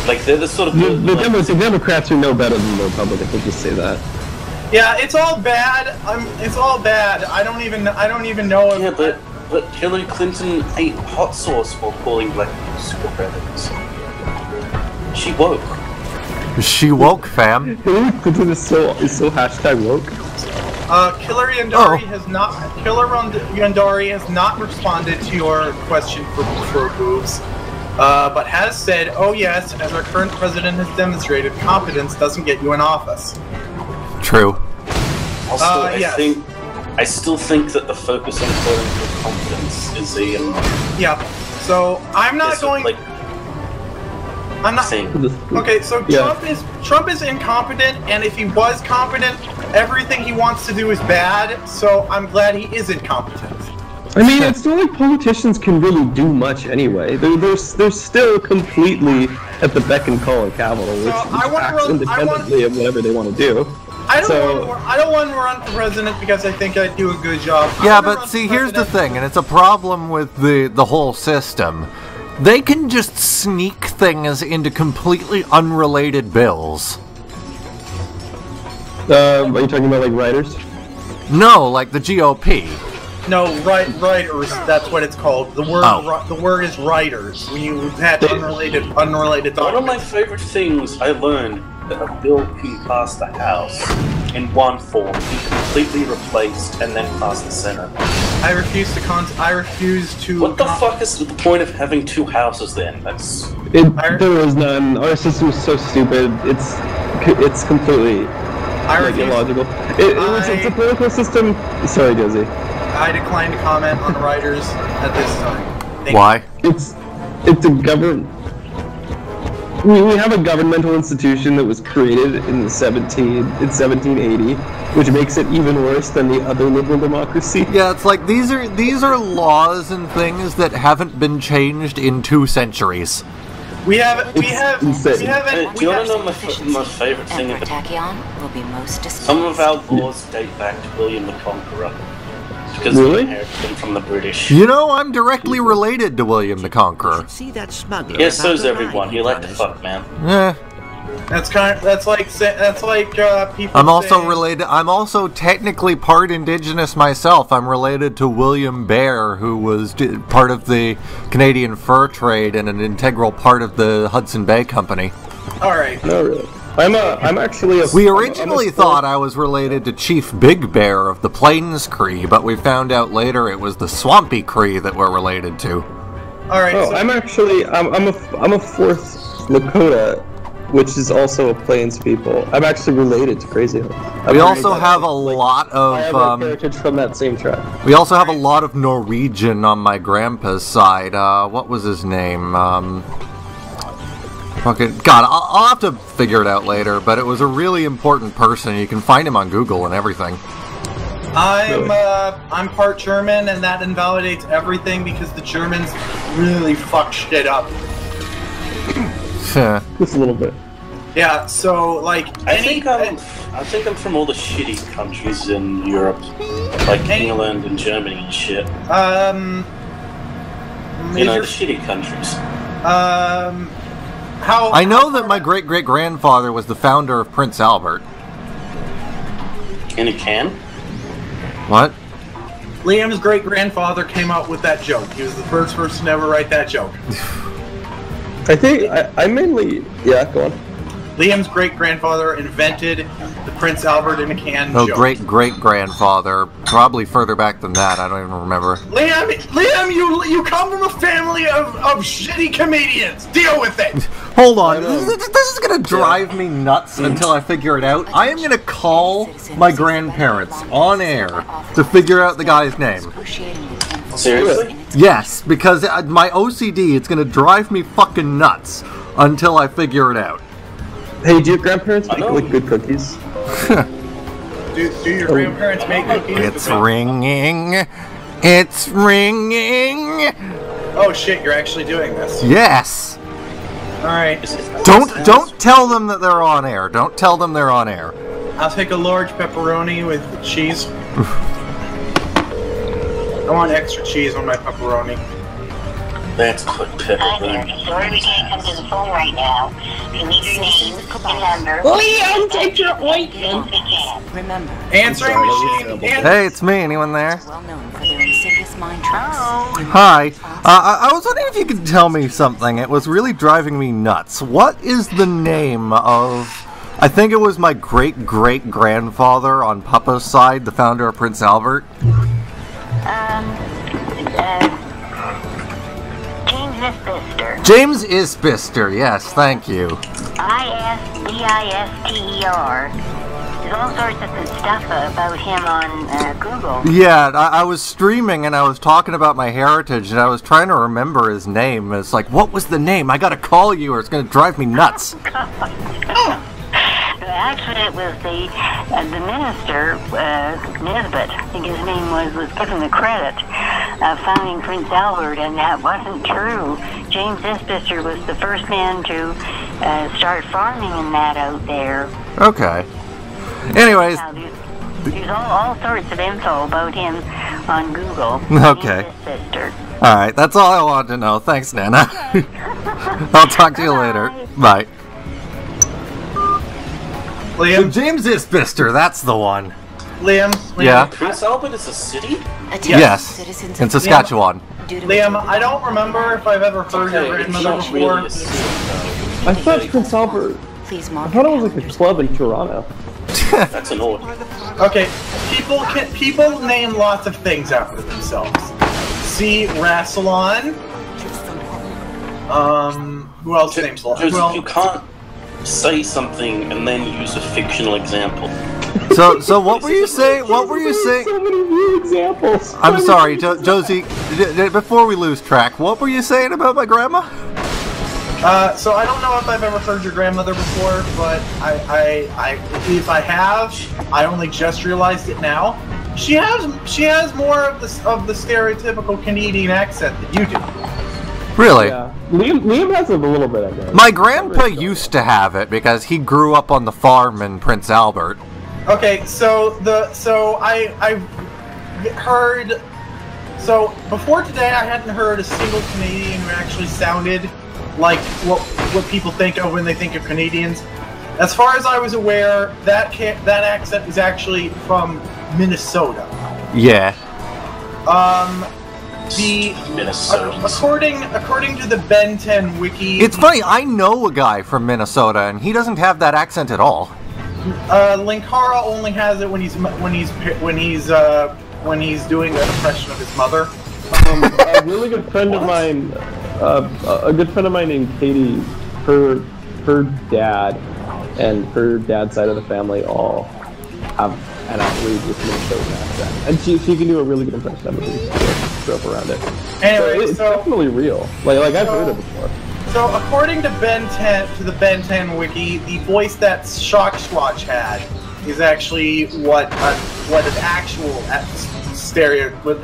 Like, they're the sort of... The Democrats are no better than the Republicans, we'll just say that. Yeah, it's all bad. It's all bad. I don't even know if... Yeah, but Hillary Clinton ate hot sauce while calling black people super predators. She woke. She woke, fam. Hillary Clinton is so hashtag woke. Killer Yandari has not responded to your question for boobs, but has said, "Oh yes, as our current president has demonstrated, competence doesn't get you in office." True. Also, yes. I still think that the focus on voting for competence is a yeah. So I'm not going. Like, I'm not. Okay, so Trump is incompetent, and if he was competent, everything he wants to do is bad. So I'm glad he isn't competent. I mean, it's not like politicians can really do much anyway. They're still completely at the beck and call of capital, which acts independently of whatever they want to do. I don't want to run for president because I think I'd do a good job. Yeah, but see, here's the thing, and it's a problem with the whole system. They can just sneak things into completely unrelated bills. Are you talking about, like, writers? No, like the GOP. No, writers. That's what it's called. The word is writers. When you have unrelated documents. One of my favorite things I learned that a bill can pass the House in one form, be completely replaced, and then pass the Senate. I refuse to. What the fuck is the point of having two houses then? There is none. Our system is so stupid. It's completely illogical. It's a political system. Sorry, Josie. I decline to comment on writers at this time. Why? It's a government. We have a governmental institution that was created in 1780, which makes it even worse than the other liberal democracy. Yeah, it's like these are laws and things that haven't been changed in 2 centuries. Do you want to know my favorite thing? Some of our laws date back to William the Conqueror. Because we inherited them from the British. You know, I'm directly related to William the Conqueror. See that smuggler? Yeah, so's everyone. You like to fuck, man. That's like people. I'm also saying, related. I'm also technically part indigenous myself. I'm related to William Bear, who was part of the Canadian fur trade and an integral part of the Hudson Bay Company. All right. No, really. I'm actually a. We originally thought I was related to Chief Big Bear of the Plains Cree, but we found out later it was the Swampy Cree that we're related to. All right. Oh, So, I'm actually I'm a fourth Lakota, which is also a Plains people. I'm actually related to Crazy Horse. We also have a lot I have a of. heritage from that same tribe. We also have a lot of Norwegian on my grandpa's side. What was his name? Okay, God, I'll have to figure it out later, but it was a really important person. You can find him on Google and everything. I'm part German, and that invalidates everything because the Germans really fuck shit up. Just a little bit. Yeah, so like I think I'm from all the shitty countries in Europe, like England and Germany and shit. You know, the shitty countries. How I know that my great-great-grandfather was the founder of Prince Albert. In a can? What? Liam's great-grandfather came out with that joke. He was the first person to ever write that joke. I think I mainly go on. Liam's great-grandfather invented the Prince Albert in a can No, joke. great-great-grandfather. Probably further back than that. I don't even remember. Liam, you come from a family of shitty comedians. Deal with it. Hold on. This is gonna drive me nuts until I figure it out. I am gonna call my grandparents on air to figure out the guy's name. Seriously? Yes, because my OCD, it's gonna drive me fucking nuts until I figure it out. Hey, do your grandparents make like good cookies? Do your grandparents make cookies? It's ringing. It's ringing. Oh shit, you're actually doing this. Yes. Alright. Don't tell them that they're on air. Don't tell them they're on air. I'll take a large pepperoni with cheese. I want extra cheese on my pepperoni. That's good pepperoni. Sorry we can't come to the phone right now. You need your name, your number. Liam, take your ointment. Remember, Answering machine. Hey, it's me. Anyone there? well known for their insidious mind tricks. Hi. I was wondering if you could tell me something. It was really driving me nuts. What is the name of... I think it was my great-great-grandfather on Papa's side, the founder of Prince Albert. James Isbister, yes, thank you. I-S-B-I-S-T-E-R. There's all sorts of stuff about him on Google. Yeah, I was streaming and I was talking about my heritage and I was trying to remember his name. It's like, what was the name? I gotta call you or it's gonna drive me nuts. Actually, it was the minister, Nisbet, I think his name was given the credit of founding Prince Albert, and that wasn't true. James Isbister was the first man to start farming in that out there. Okay. Anyways. Now, there's all sorts of info about him on Google. Okay. Alright, that's all I wanted to know. Thanks, Nana. I'll talk to you later. Bye. Liam? James Isbister, that's the one. Liam? Yeah? Prince Albert is a city? Yes, in Saskatchewan. Liam, I don't remember if I've ever heard your grandmother before. I thought Prince Albert... I thought it was like a club in Toronto. That's an old. Okay, people name lots of things after themselves. See Rassilon. Who else names a lot? Well, you can't say something and then use a fictional example. So what were you saying? What were you saying? So many new examples. I'm sorry, Josie. Before we lose track, what were you saying about my grandma? So I don't know if I've ever heard your grandmother before, but if I have, I only just realized it now. She has more of the stereotypical Canadian accent than you do. Really? Yeah. Liam has it a little bit, I guess. My grandpa used to have it because he grew up on the farm in Prince Albert. Okay, so I heard. So before today, I hadn't heard a single Canadian who actually sounded like what people think of when they think of Canadians. As far as I was aware, that accent is actually from Minnesota. Yeah. According to the Ben 10 wiki, It's funny, I know a guy from Minnesota, and he doesn't have that accent at all. Linkara only has it when he's doing an impression of his mother. A really good friend of mine, a good friend of mine named Katie, her dad and her dad's side of the family all have an outrageous Minnesota accent, and she can do a really good impression of it. Grew up around it. Anyway, it's definitely real. Like I've heard it before. So according to the Ben 10 wiki, the voice that Shock Swatch had is actually what an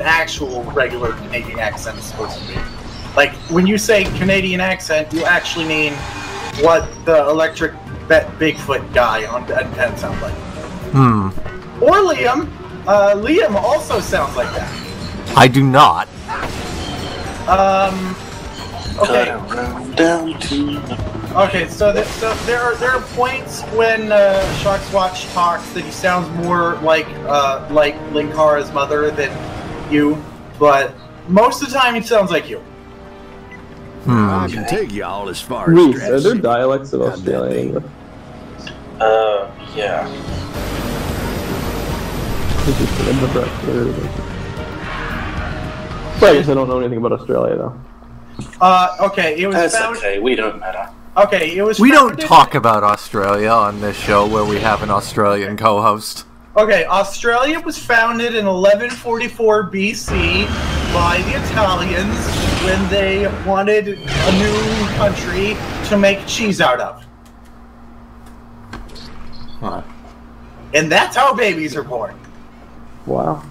actual regular Canadian accent is supposed to be. Like when you say Canadian accent, you actually mean what the electric Bigfoot guy on Ben 10 sounds like. Or Liam. Liam also sounds like that. I do not. Okay. Okay, so there are points when Shock Swatch talks that he sounds more like Linkara's mother than you, but most of the time he sounds like you. I can take y'all as far as Reese, are there dialects of Australian English? Yeah. I guess I don't know anything about Australia though. Okay, it was That's found. okay, we don't matter. Okay, it was. We don't talk about Australia on this show where we have an Australian co-host. Okay, Australia was founded in 1144 BC by the Italians when they wanted a new country to make cheese out of. Huh. And that's how babies are born. Wow.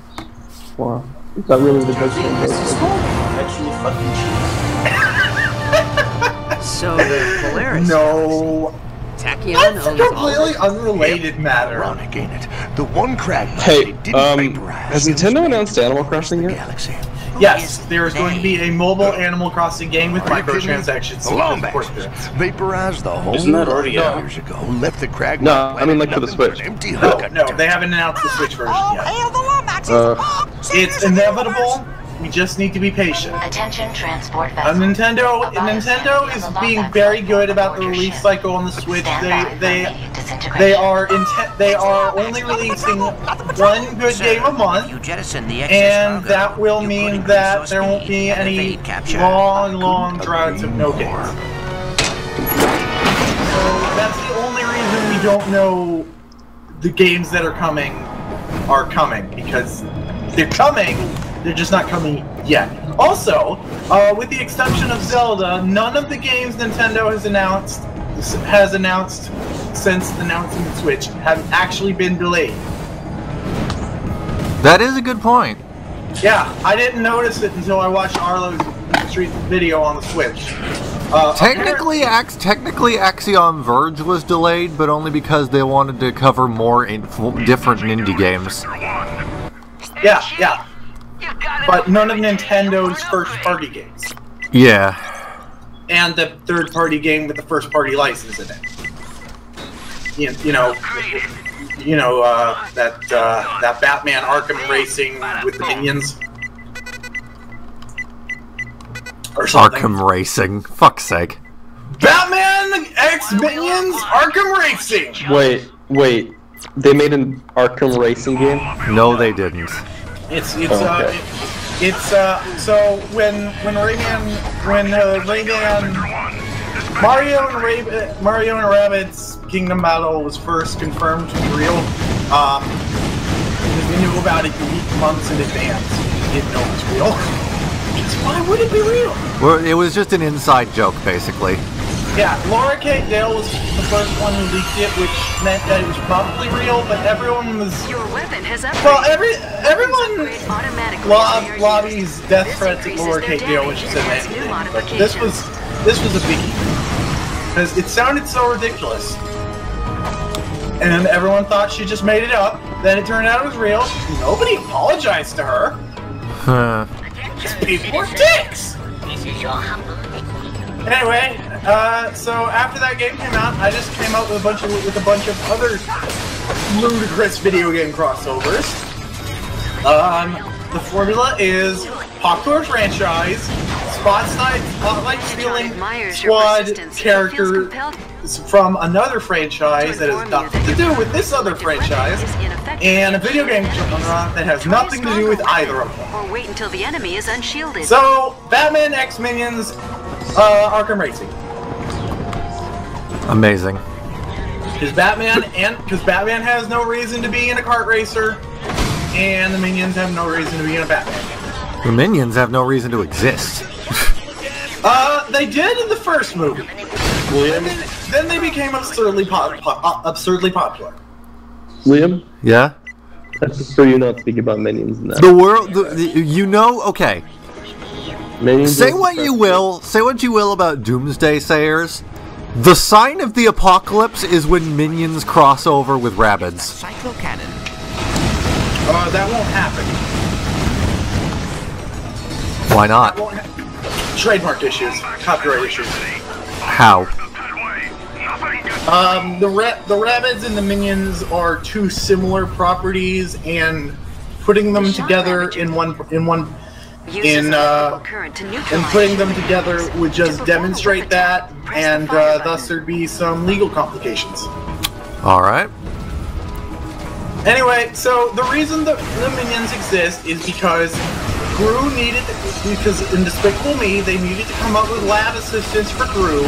Wow. Is that really the best thing? Actually, fucking cheese. So the Polaris. No. Tachyon That's a owns all completely of it. unrelated matter. Ironic, ain't it? The one crack Hey, didn't vaporize. has Nintendo announced Animal Crossing yet? Galaxy. Yes, there is going to be a mobile Animal Crossing game with microtransactions. The Lombax vaporized the whole Isn't that already world out? years ago. Left the crag. No, I mean like for the Switch. Empty No, they haven't announced the Switch version yet. It's inevitable. We just need to be patient. Attention transport vessel. Nintendo is being very good about the release cycle on the Switch. They are only releasing one good game a month, and that will mean that there won't be any long droughts of no games. So that's the only reason we don't know the games that are coming, because they're coming. They're just not coming yet. Also, with the exception of Zelda, none of the games Nintendo has announced since announcing the Switch have actually been delayed. That is a good point. Yeah, I didn't notice it until I watched Arlo's Street video on the Switch. Technically, Axiom Verge was delayed, but only because they wanted to cover more different indie games. Yeah. But none of Nintendo's first-party games. Yeah. And the third-party game with the first-party license in it. That Batman Arkham Racing with the minions. Or something. Arkham Racing. Fuck's sake. Batman X Minions Arkham Racing! Wait. They made an Arkham Racing game? No, they didn't. So when Mario and Rabbids Kingdom Battle was first confirmed to be real, because we knew about it months in advance. We didn't know it was real. Because why would it be real? Well, it was just an inside joke, basically. Yeah, Laura Kate Dale was the first one who leaked it, which meant that it was probably real, but everyone was... Your weapon has upgraded. Well, everyone lobbies death threats at Laura Kate Dale when she said anything, but this was a biggie. Because it sounded so ridiculous. And everyone thought she just made it up, then it turned out it was real. Nobody apologized to her. Because people were dicks! Anyway, so after that game came out, I just came out with a bunch of other ludicrous video game crossovers. The formula is popular franchise, spotlight stealing squad character from another franchise that has nothing to do with this other franchise, and a video game genre that has nothing to do with either of them. Or wait until the enemy is unshielded. So, Batman X Minions, Arkham Racing. Amazing. Because Batman has no reason to be in a kart racer, and the Minions have no reason to be in a Batman. The Minions have no reason to exist. They did in the first movie. Liam? Then they became absurdly popular. Liam? Yeah? I prefer you not speak about Minions in that. The world, you know, okay. Minions Say what you will about Doomsday Sayers. The sign of the apocalypse is when Minions cross over with Rabbids. Cyclo cannon. That won't happen. Why not? That won't trademark issues, copyright issues. How? The Rabbids and the Minions are two similar properties, and putting them together in putting them together would just demonstrate that, and thus there'd be some legal complications. All right. Anyway, so the reason the Minions exist is because Gru because in Despicable Me, they needed to come up with lab assistants for Gru,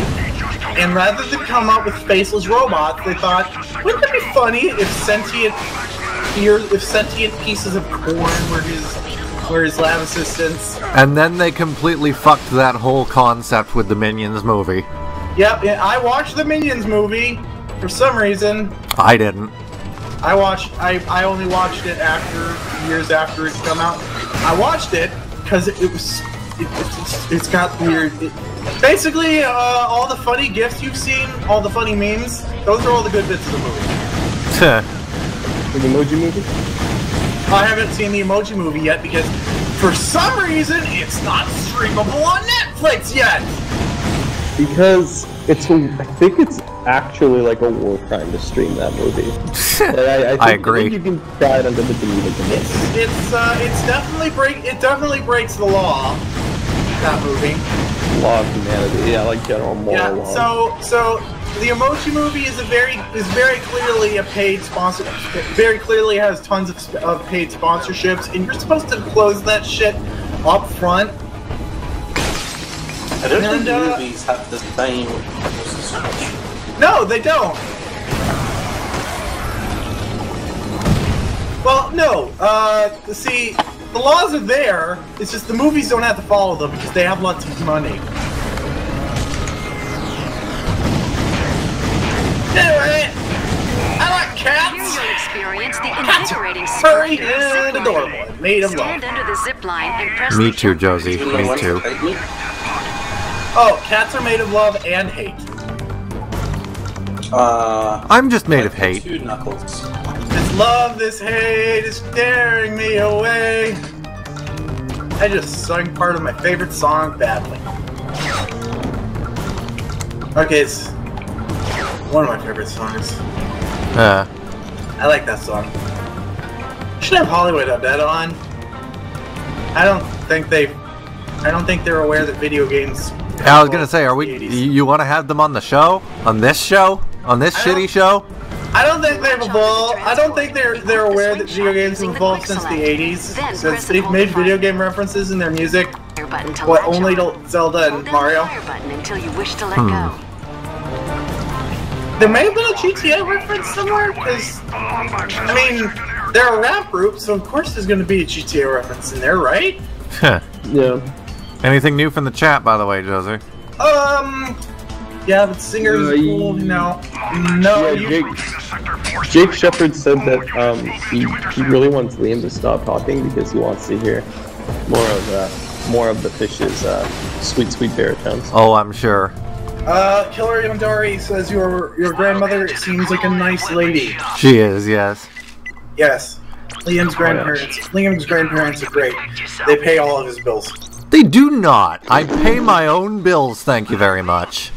and rather than come up with faceless robots, they thought, wouldn't it be funny if sentient pieces of corn were his lab assistants? And then they completely fucked that whole concept with the Minions movie. Yep, I watched the Minions movie for some reason. I didn't. I only watched it years after it's come out. I watched it because it's got weird. Basically, all the funny gifs you've seen, all the funny memes, those are all the good bits of the movie. The Emoji Movie? I haven't seen the Emoji Movie yet because, for some reason, it's not streamable on Netflix yet. Because I think it's actually like a war crime to stream that movie. I agree. I think you can try it under the delusion. It definitely breaks the law. That movie. Law of humanity, yeah, like general moral law. So the Emoji Movie is very clearly a paid sponsor. It very clearly has tons of paid sponsorships, and you're supposed to close that shit up front. I don't think the movies have the same. No, they don't. Well, no. See, the laws are there. It's just the movies don't have to follow them because they have lots of money. Anyway, I like cats. Here's your experience. The Cats are invigorating furry and adorable, made of love. Stand under the zip line and press Me the too, Josie. Me too. Oh, cats are made of love and hate. I'm just made of hate. Two knuckles. This love, this hate is tearing me away. I just sung part of my favorite song badly. Okay, it's one of my favorite songs. I like that song. Should have Hollywood Undead on. I don't think they're aware that video games. I was gonna say, you want to have them on the show? On this show? On this shitty show? I don't think they've evolved. I don't think they're aware that video games have evolved since the 80s. Since they've made video game references in their music. What, only to Zelda and Mario? Until you wish to let go. There may have been a GTA reference somewhere, because, I mean, they're a rap group, so of course there's going to be a GTA reference in there, right? Yeah. Anything new from the chat, by the way, Josie? Yeah, but singers, cool, no. Jake Shepard said that he really wants Liam to stop talking because he wants to hear more of the fish's sweet baritones. Oh, I'm sure. Killer Yondari says your grandmother seems like a nice lady. She is, yes. Yes. Liam's grandparents are great. They pay all of his bills. They do not. I pay my own bills, thank you very much.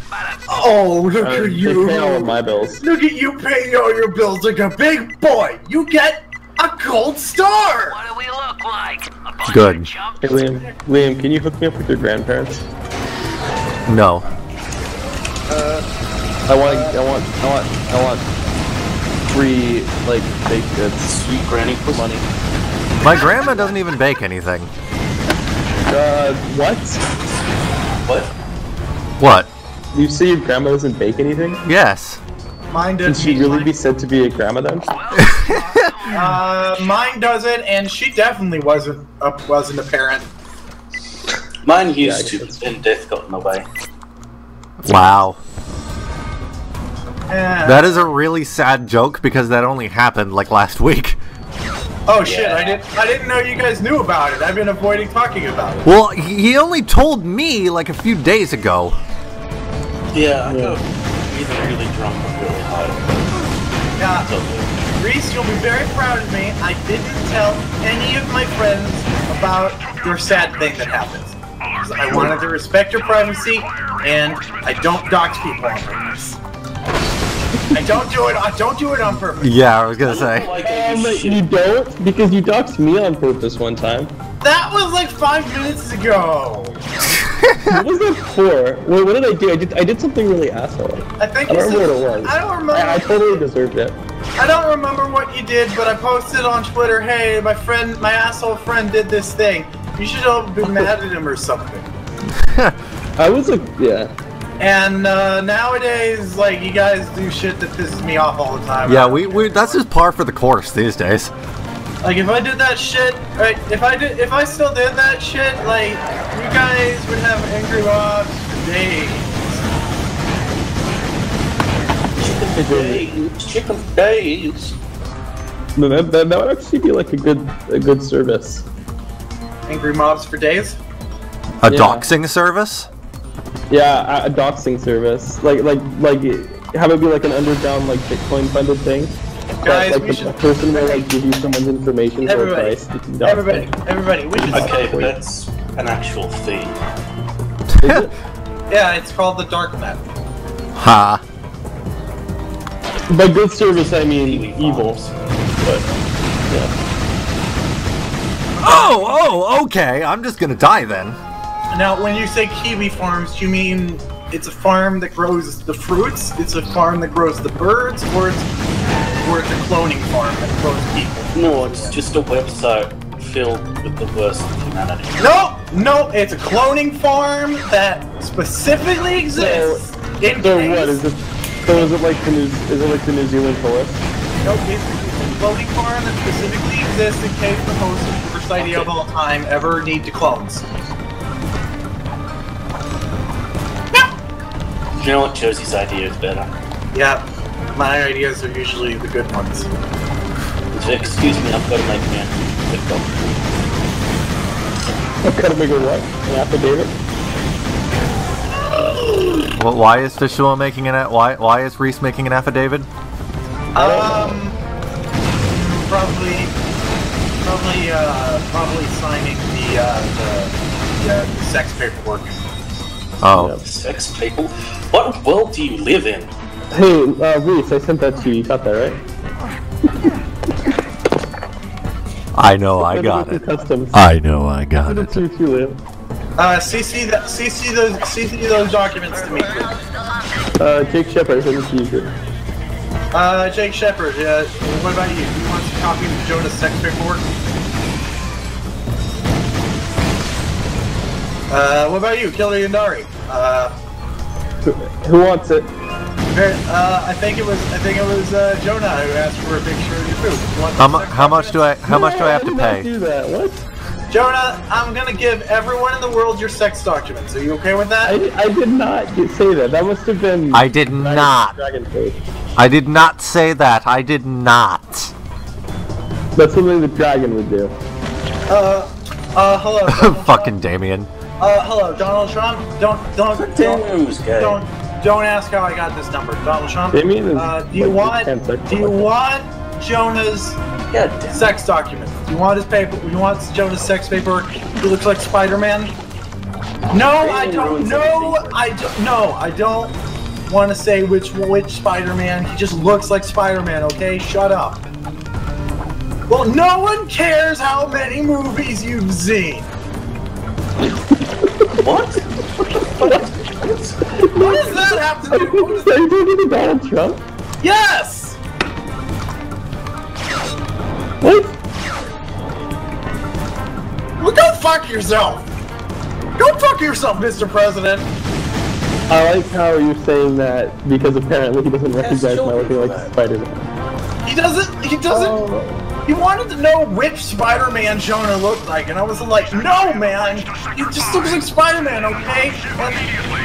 Oh, look at you! They pay all of my bills. Look at you paying all your bills like a big boy! You get a gold star! What do we look like? A bunch Good. of chumps? Hey, Liam, can you hook me up with your grandparents? No. I want free, like, baked goods. Sweet granny for money. My grandma doesn't even bake anything. What? What? What? You say your grandma doesn't bake anything? Yes. Mine Can does. she really be said to be a grandma then? Mine doesn't, and she definitely wasn't a parent. Mine used to, then death got in the way. Wow. Eh. That is a really sad joke because that only happened like last week. Oh shit! I didn't know you guys knew about it. I've been avoiding talking about it. Well, he only told me like a few days ago. Yeah, I got either really drunk or really high. Yeah, Reese, you'll be very proud of me. I didn't tell any of my friends about your sad thing that happened. I wanted to respect your privacy, and I don't dox people on purpose. I don't do it on purpose. Yeah, I was gonna say. You don't? Because you doxed me on purpose one time. That was like 5 minutes ago. What was that for? What did I do? I did something really asshole. I think I you don't remember said, what it was. I don't remember. I totally deserved it. I don't remember what you did, but I posted on Twitter, hey, my asshole friend did this thing. You should all be mad at him or something. I was like, yeah. And nowadays, like, you guys do shit that pisses me off all the time. Yeah, we that's just par for the course these days. Like, if I did that shit, right, if I still did that shit, like, you guys would have angry mobs for days. Chicken days. That would actually be like a good service. Angry mobs for days? A doxing service? Yeah, a doxing service. Like have it be like an underground like Bitcoin funded thing. Guys, like we should. a person will like give you someone's information for a price. You can dox them. Everybody, we should. Okay, but that's an actual thing. Is it? Yeah, it's called the Darknet. Ha. By good service, I mean evil. But yeah. Oh, okay. I'm just gonna die then. Now, when you say kiwi farms, do you mean it's a farm that grows the fruits, it's a farm that grows the birds, or it's a cloning farm that grows people? No, it's just a website filled with the worst of humanity. No, it's a cloning farm that specifically exists in So case... what is it? So is it like the New Zealand police? Nope, it's a cloning farm that specifically exists in case the host of the worst idea of all time ever need to clones. You know what? Josie's idea is better. Yeah, my ideas are usually the good ones. Excuse me, I've got to make a TikTok. I've got to make a what? An affidavit? Well, why is Fishua making an why is Reese making an affidavit? Probably signing the sex paperwork. Oh. Yeah. Sex people? What world do you live in? Hey, Reese, I sent that to you. You got that, right? I know I got it. Customs. I know I got it. CC CC those documents to me. Jake Shepard, send it to you. Jake Shepard, what about you? Do you want some copy of Jonah's sex paperwork? What about you, Killer Yandari? Who wants it? I think it was Jonah who asked for a picture of your food. How much do I have to pay? Do that. What? Jonah, I'm gonna give everyone in the world your sex documents. Are you okay with that? I did not say that. That must have been. I did not. Dragon Face. I did not say that. I did not. That's something the dragon would do. Hello. Fucking Damien. Hello, Donald Trump. Don't ask how I got this number, Donald Trump. Damien is do you want Jonah's sex documents? Do you want his paper? Do you want Jonah's sex paperwork? He looks like Spider-Man. No, I don't. No, I don't want to say which Spider-Man. He just looks like Spider-Man. Okay, shut up. Well, no one cares how many movies you've seen. What? What does that have to do? Are you talking to Donald Trump? Yes. What? Well, go fuck yourself. Go fuck yourself, Mr. President. I like how you're saying that because apparently he doesn't recognize my looking like Spider-Man. He doesn't. Oh. He wanted to know which Spider-Man Jonah looked like, and I was like, no, man, he just looks like Spider-Man, okay? And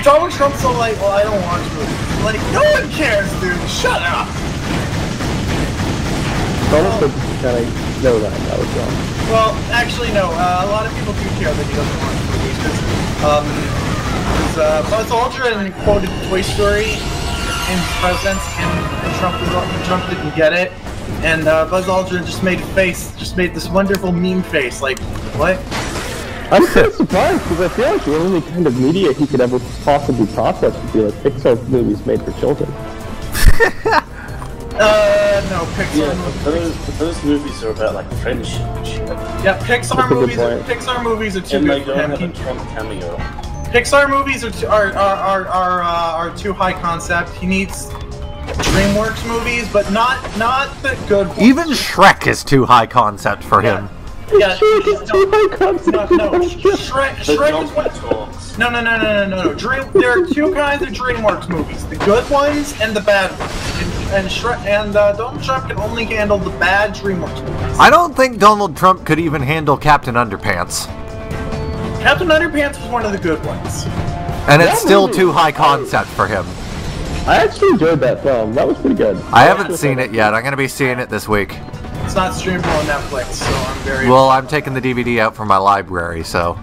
Donald Trump's so like, well, I don't watch movies. Like, no one cares, dude. Shut up. Donald Trump kind of know that was wrong. Well, actually, no. A lot of people do care that he doesn't watch movies because Buzz Aldrin quoted Toy Story in his presence, and Trump didn't get it. And Buzz Aldrin just made a face, just made this wonderful meme face, like, what? I'm so surprised because I feel like the only kind of media he could ever possibly process would be like Pixar movies made for children. No, Pixar. Yeah, those movies are about like friendship and shit. Yeah, Pixar movies are too and good for him. have a Trump cameo. Pixar movies are too high concept. He needs DreamWorks movies, but not the good ones. Even Shrek is too high concept for him. Yeah, Shrek is too high concept. No, Shrek is what. No. There are two kinds of DreamWorks movies: the good ones and the bad ones. And Donald Trump can only handle the bad DreamWorks movies. I don't think Donald Trump could even handle Captain Underpants. Captain Underpants was one of the good ones. And it's still too high concept for him. I actually enjoyed that film. That was pretty good. I haven't seen it yet. I'm going to be seeing it this week. It's not streamable on Netflix, so I'm very... Well, I'm taking the DVD out from my library, so...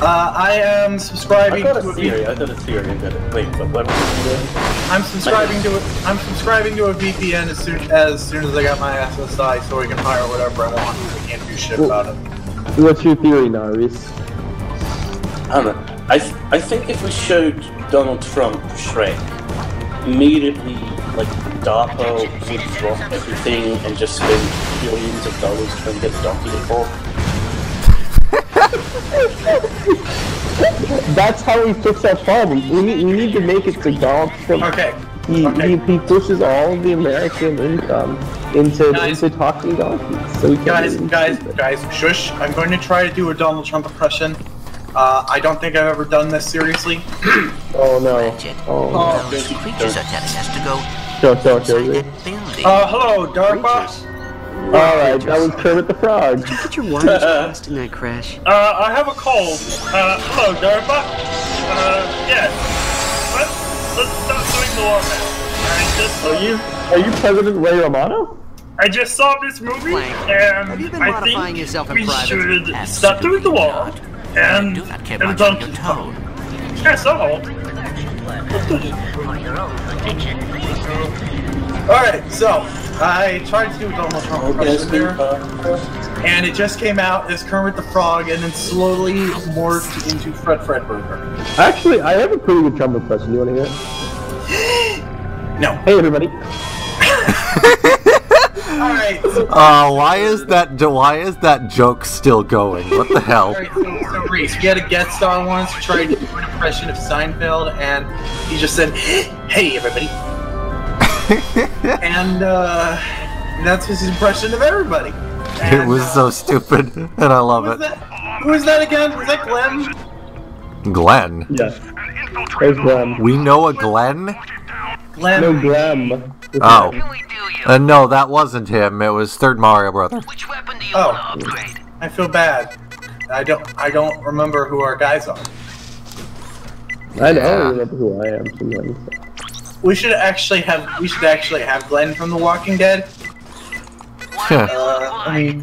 I am subscribing to a theory. I got a theory about it. Wait, what? I'm subscribing to a VPN as soon as I got my SSI, so I can hire whatever I want. I can't do shit about it. What's your theory, Naris? I don't know. I think if we showed Donald Trump Shrek, immediately, like, DARPA would drop everything and just spend billions of dollars trying to get the document for. That's how we fix that problem. We need to make it so Donald Trump. Okay. He pushes all of the American income into talking donkeys. So we can guys, shush! I'm going to try to do a Donald Trump impression. I don't think I've ever done this seriously. Oh no! Those creatures are telling us to go. Hello, DARPA. Alright, that was Kermit the Frog. Did you get your wires crossed in that crash? I have a cold. Hello, DARPA. Yes. Let's stop doing the war now. Are you President Ray Romano? I just saw this movie, and Have you been I modifying think yourself in we private? should stop doing the wall and Do not care much on your tone. Yes, all. Alright, so I tried to do a Donald Trump impression there, and it just came out as Kermit the Frog, and then slowly morphed into Fred Fredberger. Actually, I have a pretty good Trump impression. You want to hear it? No. Hey, everybody. Alright. Why is that joke still going? What the hell? Alright, so Reese, we had a guest star once who tried to do an impression of Seinfeld, and he just said, "Hey, everybody." And that's his impression of everybody. And, it was so stupid, and I love it. Who was that again? Was that Glenn? Glenn? Yes. There's Glenn. We know a Glenn? Glenn. No, Graham. Oh. No, that wasn't him. It was Third Mario Brother. Which weapon do you want to upgrade? I feel bad. I don't remember who our guys are. I don't remember who I am sometimes. We should actually have Glenn from The Walking Dead. Let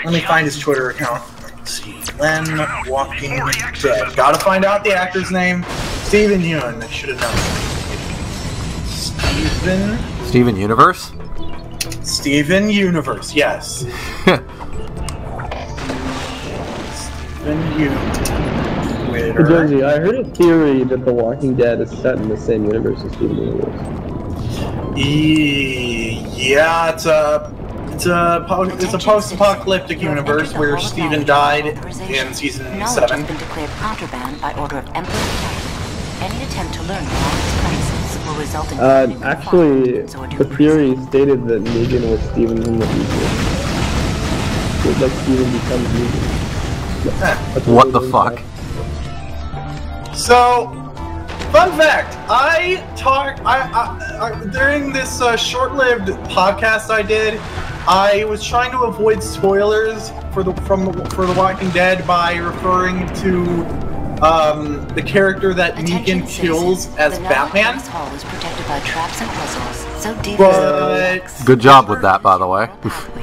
me find his Twitter account. Let's see, Glenn Walking Dead. Gotta find out the actor's name. Steven Yeun. I should have known. Steven Universe? Steven Universe. Yes. Steven Yeun with later. Jonesy, I heard a theory that The Walking Dead is set in the same universe as Steven Universe. Yeah, it's a post-apocalyptic universe where Steven died in season 7. Knowledge has been declared contraband by order of Emperor Titan. Any attempt to learn more of its premises will result in actually, the theory stated that Negan was Steven from the future. Like Steven becomes Negan. What the fuck? So, fun fact, during this short-lived podcast I did, I was trying to avoid spoilers for The Walking Dead by referring to the character that Negan kills as Batman. But good job with that, by the way.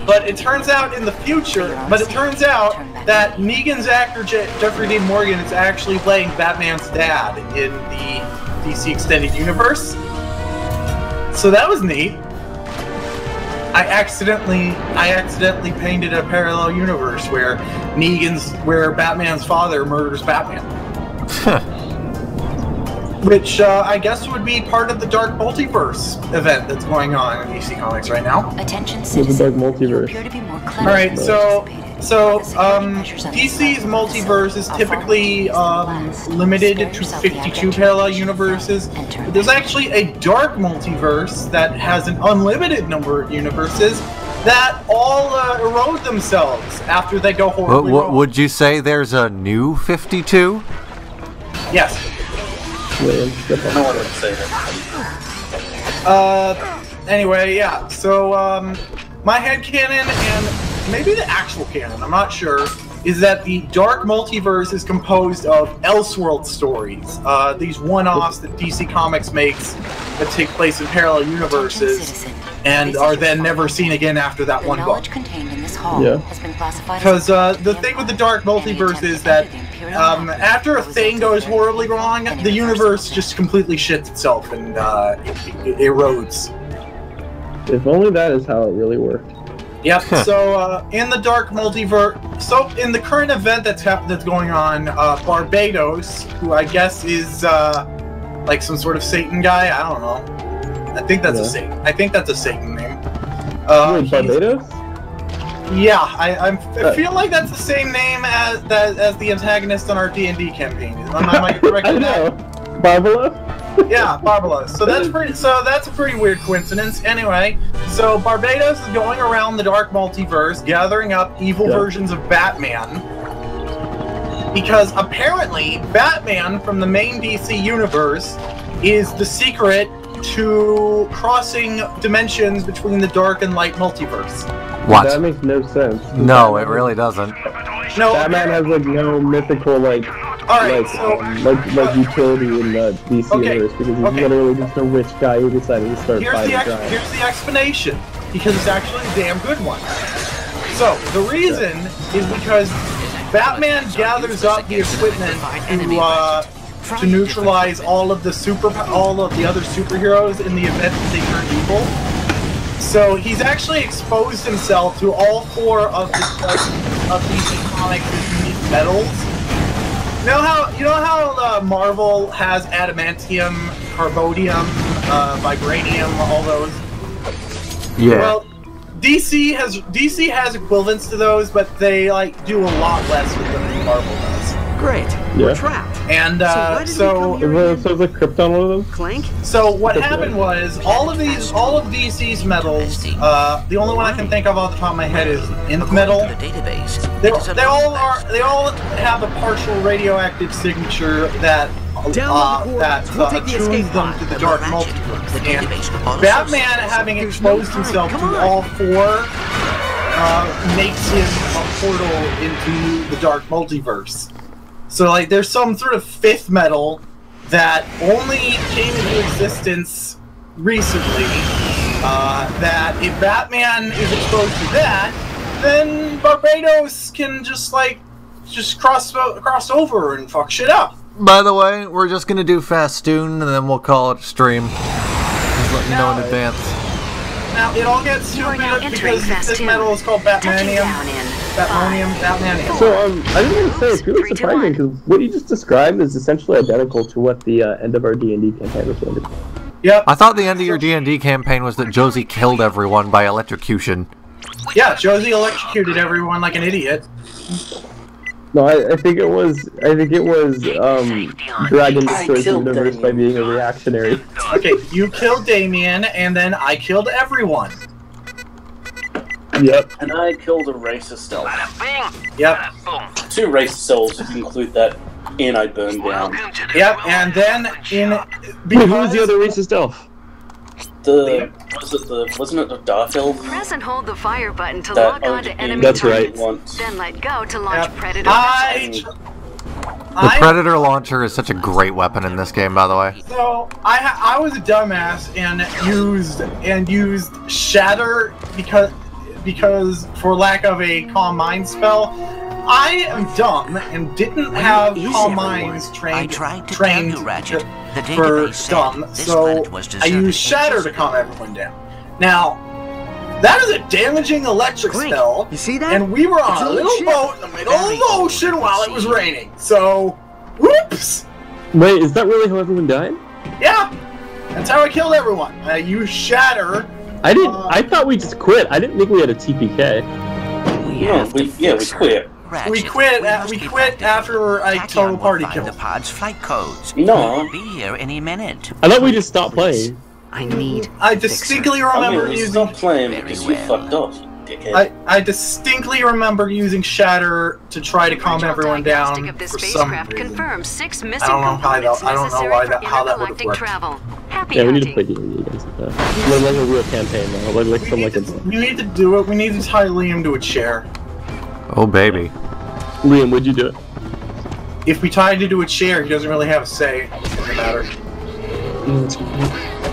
But it turns out in the future, that Negan's actor Jeffrey Dean Morgan is actually playing Batman's dad in the DC Extended Universe. So that was neat. I accidentally painted a parallel universe where Batman's father murders Batman. Which I guess would be part of the Dark Multiverse event that's going on in DC Comics right now. Attention The citizen. Dark Multiverse. Alright, so DC's multiverse is typically limited to 52 parallel universes. But there's actually a dark multiverse that has an unlimited number of universes that all erode themselves after they go horribly wrong. Would you say there's a new 52? Yes. No one would say that. Anyway, yeah, so, my headcanon, and maybe the actual canon, I'm not sure, is that the Dark Multiverse is composed of Elseworld stories. These one-offs that DC Comics makes that take place in parallel universes and are then never seen again after that one book. Yeah. Because the thing with the Dark Multiverse is that after a thing goes horribly wrong, the universe just completely shits itself and it erodes. If only that is how it really worked. Yep. So in the Dark Multiverse, in the current event that's going on, Barbados, who I guess is like some sort of Satan guy. I don't know. I think that's a Satan. I think that's a Satan name. Wait, Barbados? Yeah, I feel like that's the same name as the antagonist on our D&D campaign. Am I correct in that? Barbaros? Yeah, Barbaros. So that's a pretty weird coincidence. Anyway, so Barbados is going around the Dark Multiverse, gathering up evil versions of Batman, because apparently Batman from the main DC universe is the secret to crossing dimensions between the dark and light multiverse. What? That makes no sense. No, it really doesn't. No, Batman has like no mythical like utility in the DC universe because he's literally just a rich guy who decided to start fighting crime. Here's the explanation, because it's actually a damn good one. So the reason is because Batman gathers up the equipment to neutralize all of the other superheroes in the event that they turn evil. So he's actually exposed himself to all 4 of DC Comics' unique metals. You know how Marvel has adamantium, carbodium, vibranium, all those. Yeah. Well, DC has equivalents to those, but they do a lot less with them than Marvel does. Great. We're trapped. And so it's like Krypton one of them? Clank? So what happened was all of DC's metals. The only one I can think of off the top of my head is Nth metal. They all have a partial radioactive signature that attunes them to the Dark Multiverse. And Batman, having exposed himself to all 4, makes him a portal into the Dark Multiverse. So, there's some sort of 5th metal that only came into existence recently, that if Batman is exposed to that, then Barbados can just cross over and fuck shit up. By the way, we're just gonna do Fastoon and then we'll call it a stream. Just let you know in advance. Now, it all gets stupid because this metal is called Batmanium. Batmanium. So, I just want to say, it's really surprising, because what you just described is essentially identical to what the end of our D&D campaign was going to be. Yep. I thought the end of your D&D campaign was that Josie killed everyone by electrocution. Yeah, Josie electrocuted everyone like an idiot. No, I think it was Dragon destroys the universe by being a reactionary. Okay, you killed Damien, and then I killed everyone. Yep. And I killed a racist elf. Yep. 2 racist elves, if you include that in I burned down. Yep, and then in... Wait, who was the other racist elf? Wasn't it the Dark Elf? Press and hold the fire button to lock onto enemy That's right. targets. Then let go to launch Predator. The Predator launcher is such a great weapon in this game, by the way. So I was a dumbass and used Shatter because for lack of a Calm Mind spell. I am dumb and didn't have Calm Minds trained Ratchet. The for dumb, so I used Shatter to calm everyone down. Now, that is a damaging electric spell, you see that? And we were on a little boat in the middle of the ocean while it was raining, so, whoops! Wait, is that really how everyone died? Yeah, that's how I killed everyone. I used Shatter. I thought we just quit. I didn't think we had a TPK. We quit. Ratchet, we quit after I total party killed. The pod's flight codes. No. We'll be here any minute. I thought we just stopped playing. I distinctly remember using. Stop playing because you fucked off, you dickhead. I distinctly remember using Shatter to try to calm everyone down for some reason. I don't know how that would have worked. Yeah, we need to play D&D against that. Like a real campaign now. Like from like a. We need to do it. We need to tie Liam to a chair. Oh baby. Liam, would you do it? If we tied it to a chair, he doesn't really have a say in the matter.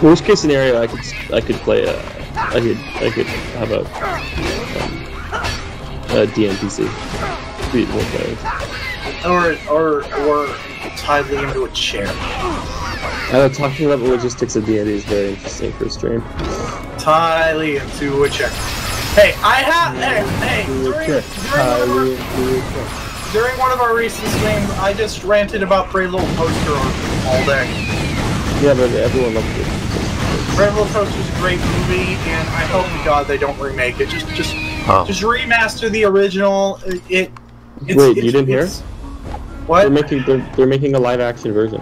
Worst case scenario, I could play I could have a DMPC. Beat more players. Or tie Liam to a chair. Talking about the logistics of D&D is very interesting for a stream. Tie Liam to a chair. Hey, during one of our recent streams, I just ranted about Brave Little Toaster all day. Yeah, but everyone loves it. Brave Little Toaster is a great movie, and I hope to God they don't remake it. Just remaster the original. Wait, you didn't hear? What? They're making a live action version.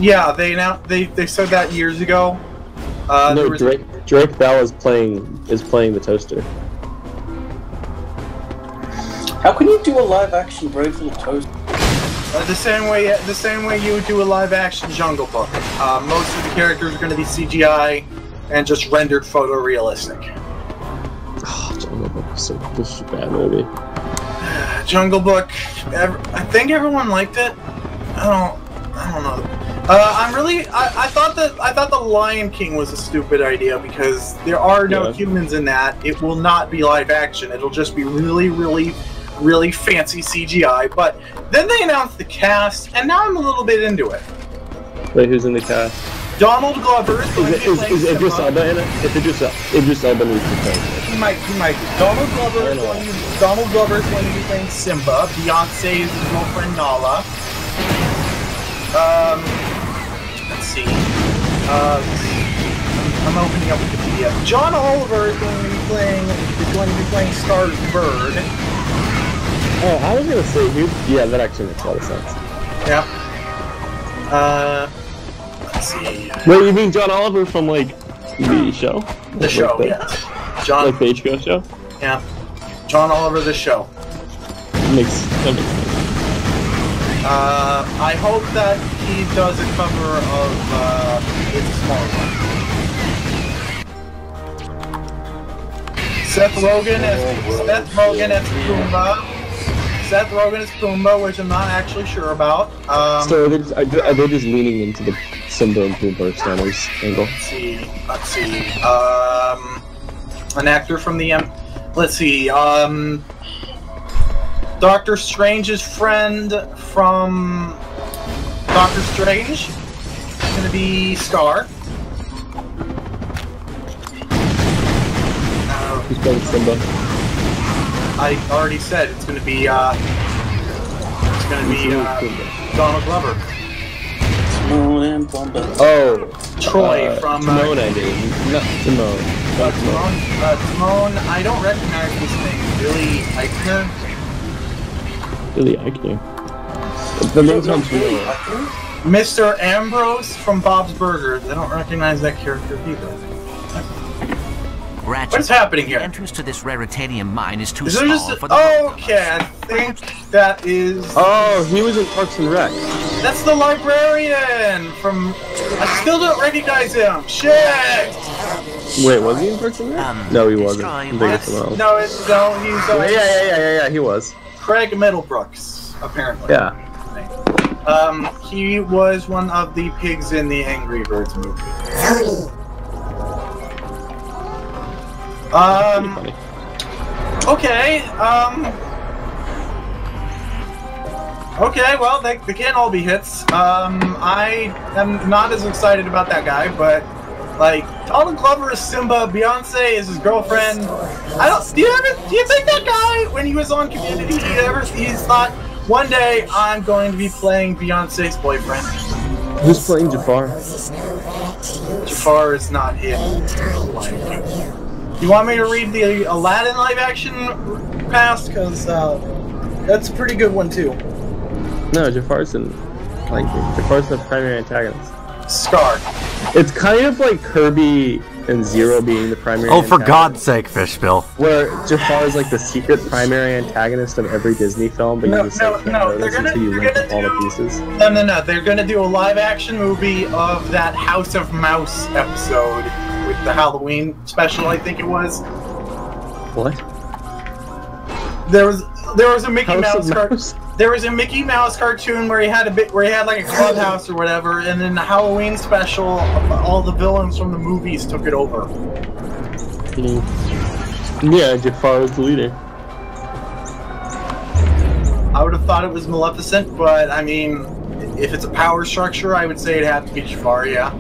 Yeah, they said that years ago. No, Drake Bell is playing the toaster. How can you do a live action Brave Little Toaster? The same way you would do a live action Jungle Book. Most of the characters are going to be CGI and just rendered photorealistic. Oh, Jungle Book is such a bad movie. Jungle Book, I think everyone liked it. I don't know. I thought the Lion King was a stupid idea because there are no humans in that. It will not be live action. It'll just be really, really, really fancy CGI. But then they announced the cast, and now I'm a little bit into it. Wait, who's in the cast? Donald Glover is going to be playing Is Idris Elba in it? If Idris Elba needs to play it. He might. Donald Glover is going to be playing Simba. Beyonce is his girlfriend Nala. Let's see. I'm opening up Wikipedia. John Oliver is going to be playing Star's Bird. Oh, I was gonna say, yeah, that actually makes a lot of sense. Yeah. Let's see. Wait, you mean John Oliver from like the show? The show, yeah. John. Like the HBO show? Yeah. John Oliver, the show. That makes sense. I hope that he does a cover of It's a Small One. Seth Rogen as Pumbaa. Seth Rogen is Pumbaa, which I'm not actually sure about. So are they just leaning into the Simba and Pumbaa standards angle? Let's see. An actor from the let's see. Doctor Strange's friend from Doctor Strange is going to be Scar. Who's playing Simba? I already said it's gonna be Donald Glover. Oh, Troy from Timon, I mean, not Timon. Timon. I don't recognize this name. Billy Eichner. Billy Eichner. The name sounds familiar. Mr. Ambrose from Bob's Burgers. I don't recognize that character either. Ratchet, what is happening here? The entrance to this raritanium mine is too Is small just for the okay, I think that is... Oh, he was in Parks and Rec. That's the librarian from... I still don't recognize him. Shit! Wait, was he in Parks and Rec? No, he wasn't. No, he's... Yeah, he was. Craig Middlebrooks, apparently. Yeah. He was one of the pigs in the Angry Birds movie. Okay, okay, well, they can't all be hits. I am not as excited about that guy, but, like, Donald Glover is Simba, Beyonce is his girlfriend. Do you think that guy, when he was on Community, he's thought, one day I'm going to be playing Beyonce's boyfriend? Who's playing Jafar? Jafar is not in. You want me to read the Aladdin live action cast? Because that's a pretty good one too. No, Jafar's the primary antagonist. Scar. It's kind of like Kirby and Zero being the primary antagonist. Oh, for God's sake, Fishbill. Where Jafar is like the secret primary antagonist of every Disney film, but you just can't notice until you link up all the pieces. No. They're gonna do a live action movie of that House of Mouse episode with the Halloween special, I think it was. What? There was a Mickey Mouse cartoon. There was a Mickey Mouse cartoon where he had like a clubhouse or whatever, and then the Halloween special, all the villains from the movies took it over. Yeah, Jafar was the leader. I would have thought it was Maleficent, but I mean, if it's a power structure, I would say it'd have to be Jafar, yeah.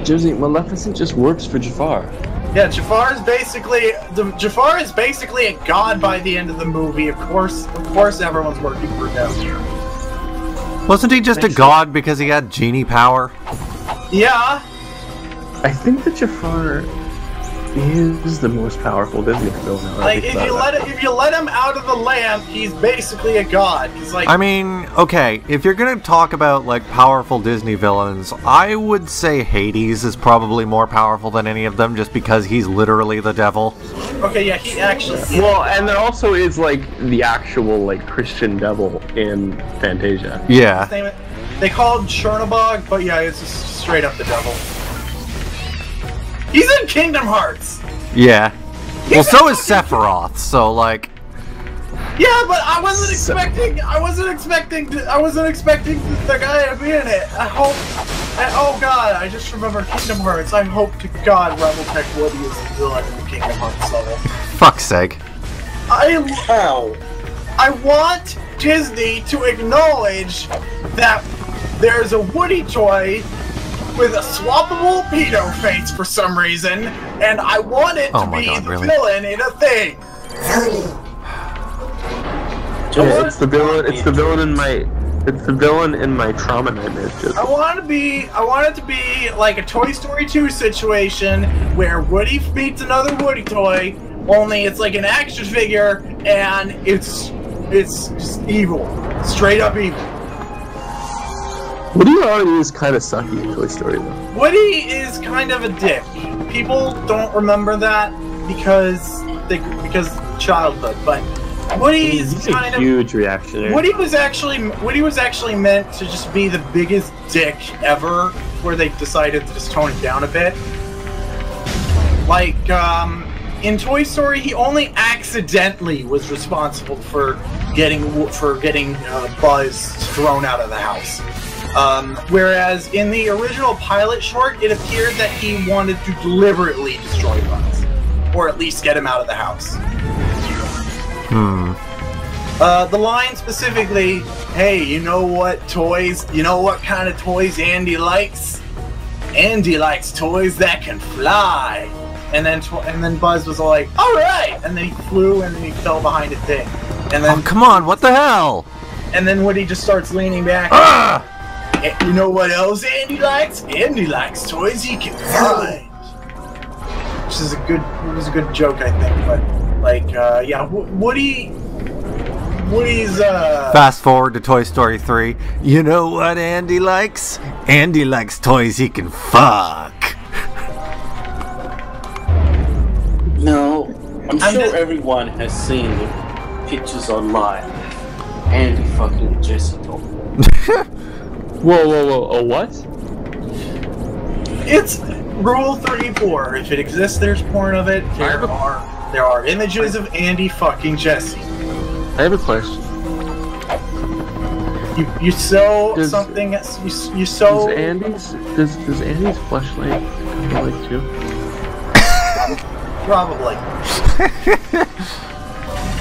Josie, Maleficent just works for Jafar. Yeah, Jafar is basically a god by the end of the movie. Of course, everyone's working for him. Wasn't he just a god because he had genie power? Yeah. I think that Jafar is the most powerful Disney villain. Like, if you let him out of the lamp, he's basically a god. He's like. I mean, okay, if you're gonna talk about like powerful Disney villains, I would say Hades is probably more powerful than any of them, just because he's literally the devil. Okay, yeah, he actually. Well, and there also is like the actual like Christian devil in Fantasia. Yeah. They call him Chernobog, but yeah, it's just straight up the devil. He's in Kingdom Hearts! Yeah. Well, so is Sephiroth, so like... Yeah, but I wasn't expecting the guy to be in it. Oh god, I just remembered Kingdom Hearts. I hope to god Rebel-Tech Woody is the villain in the Kingdom Hearts level. Fuck's sake. I want Disney to acknowledge that there's a Woody toy with a swappable pedo face for some reason, and I want it to be the villain in a thing. Yeah, it's the villain in my trauma nightmares. I want it to be like a Toy Story 2 situation where Woody meets another Woody toy, only it's like an action figure and it's just evil, straight up evil. Woody already is kind of sucky in Toy Story, though. Woody is kind of a dick. People don't remember that because childhood, but Woody's kind of huge reactionary. Woody was actually meant to just be the biggest dick ever, where they decided to just tone it down a bit. Like in Toy Story, he only accidentally was responsible for getting Buzz thrown out of the house. Whereas in the original pilot short, it appeared that he wanted to deliberately destroy Buzz, or at least get him out of the house. The line specifically, hey, you know what kind of toys Andy likes? Andy likes toys that can fly. And then Buzz was like, "All right," and then he flew and then he fell behind a thing. And then, oh, come on! What the hell? And then Woody just starts leaning back. You know what else Andy likes? Andy likes toys he can find. Which is it was a good joke, I think. But like, yeah, Woody's. Fast forward to Toy Story 3. You know what Andy likes? Andy likes toys he can fuck. No, I'm sure everyone has seen the pictures online. Andy fucking Jesse doll. Whoa, a what? It's Rule 34. If it exists, there's porn of it. There are images of Andy fucking Jesse. I have a question. You sew something. You sew. Does Andy's fleshlight come like too? Probably.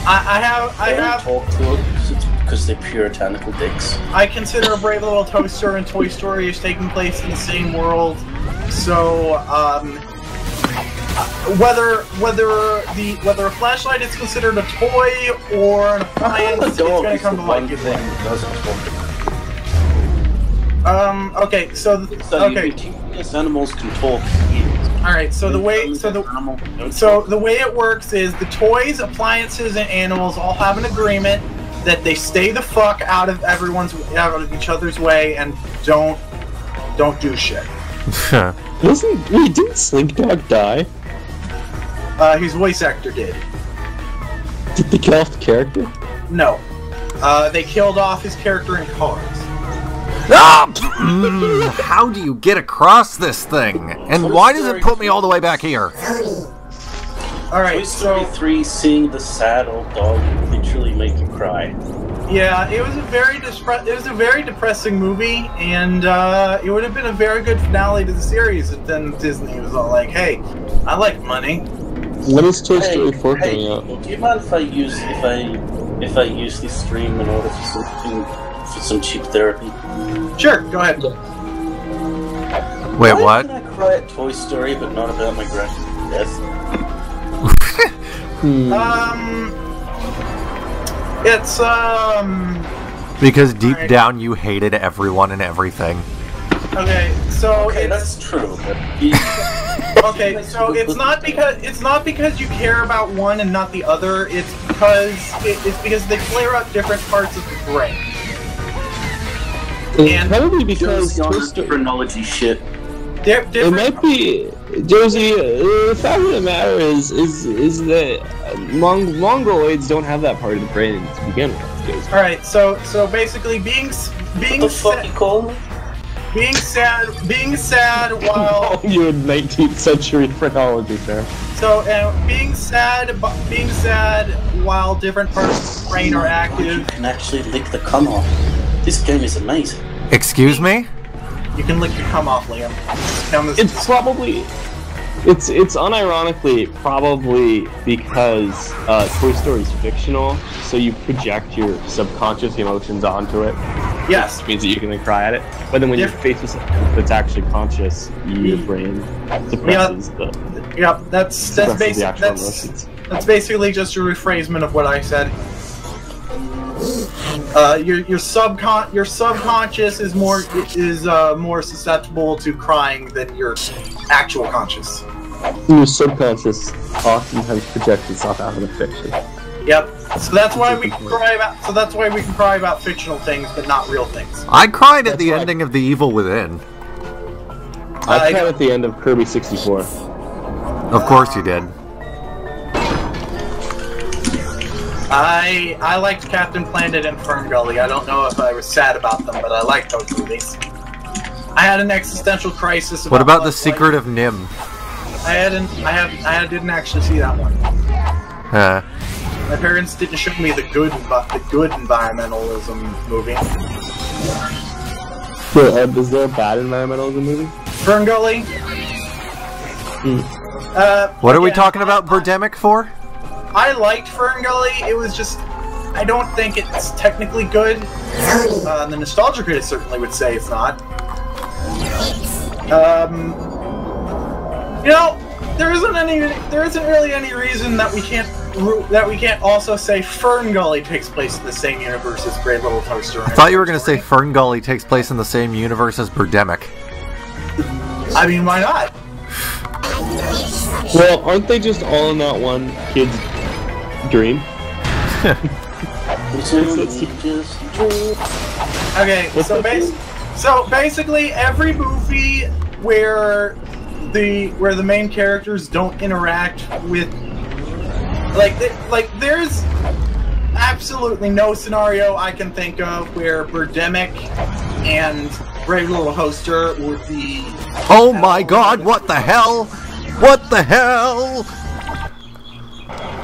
I have. Talk to them because they're puritanical dicks. I consider A Brave Little Toaster and Toy Story as taking place in the same world. So, whether a flashlight is considered a toy or an appliance, it's gonna come to like you think. Okay, so Yes, animals can talk. Alright, so the way it works is the toys, appliances, and animals all have an agreement that they stay the fuck out of each other's way and don't do shit. Didn't Slink Dog die? His voice actor did. Did they kill off the character? No. They killed off his character in Cars. How do you get across this thing? And why does it put me all the way back here? Alright, so... 3, seeing the sad old dog literally make you cry. Yeah, it was a very depressing movie, and it would have been a very good finale to the series if then Disney was all like, "Hey, I like money." When is Toy Story 4 coming out? Do you mind if I use this stream in order for some cheap therapy? Sure, go ahead. Wait, what? Why can I cry at Toy Story but not about my grandma's death? It's because deep down you hated everyone and everything. Okay, so that's true. But okay, so it's not because you care about one and not the other. It's because they clear up different parts of the brain. And probably because chronology shit. It might be, Josie. The fact of the matter is that mongoloids don't have that part of the brain to begin with. All right, so basically, being sad while you in 19th century phrenology there. So being sad while different parts of the brain are active. You can actually lick the cum off. This game is amazing. Excuse me? You can lick your cum off, Liam. It's probably... It's unironically probably because Toy Story is fictional, so you project your subconscious emotions onto it. Yes. Which means that you're going to cry at it. But then when you're faced with something that's actually conscious, your brain suppresses the... Yep, that's basically just a rephrasement of what I said. Your subconscious is more susceptible to crying than your actual conscious. Your subconscious oftentimes projects itself out of the fiction. Yep. So that's why we can cry about fictional things, but not real things. I cried at the ending of The Evil Within. I cried at the end of Kirby 64. Of course you did. I liked Captain Planet and Ferngully. I don't know if I was sad about them, but I liked those movies. I had an existential crisis. What about The Secret of Nim? I didn't actually see that one. Huh. My parents didn't show me the good environmentalism movie. Is there a bad environmentalism movie? Ferngully. What are we talking about Birdemic for? I liked Ferngully. It was just, I don't think it's technically good. The nostalgia critic certainly would say it's not. You know, there isn't really any reason that we can't also say Fern Gully takes place in the same universe as Brave Little Toaster. I thought you were going to say Fern Gully takes place in the same universe as Birdemic. I mean, why not? Well, aren't they just all in that one kid's dream? Okay, so basically every movie where the main characters don't interact with like there's absolutely no scenario I can think of where Birdemic and Brave Little Toaster would be. Oh my God! What the hell? What the hell?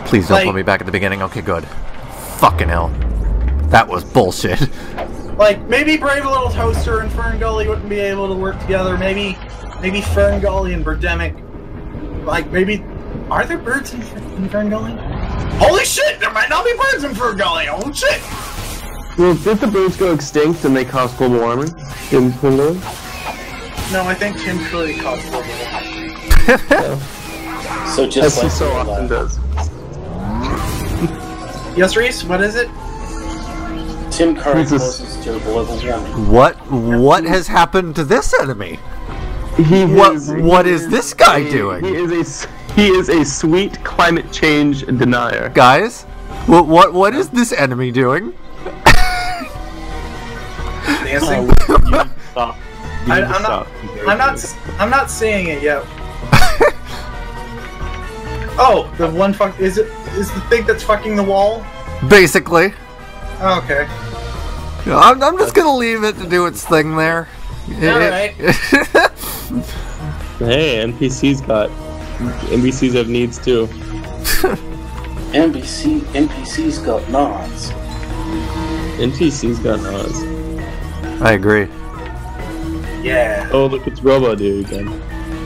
Please don't put me back at the beginning. Okay, good. Fucking hell. That was bullshit. Like, maybe Brave Little Toaster and Fern Gully wouldn't be able to work together. Maybe Fern Gully and Birdemic. Like, maybe... Are there birds in Fern Gully? Holy shit! There might not be birds in Fern Gully! Oh shit! Well, did the birds go extinct and they cause global warming in Fern Gully? No, I think Tim Curry caused global warming. So just as he so often does. Yes, Reese, what is it? Tim Curry causes global warming. What has happened to this enemy? What is this guy doing? He is a sweet climate change denier. Guys, what is this enemy doing? Dancing. I'm not seeing it yet. Oh, the one is the thing that's fucking the wall? Basically. Oh, okay. I'm just gonna leave it to do its thing there. Alright. Hey, NPCs have needs too. NPCs got nods. NPCs got nods. I agree. Yeah. Oh, look, it's Robo Dude again.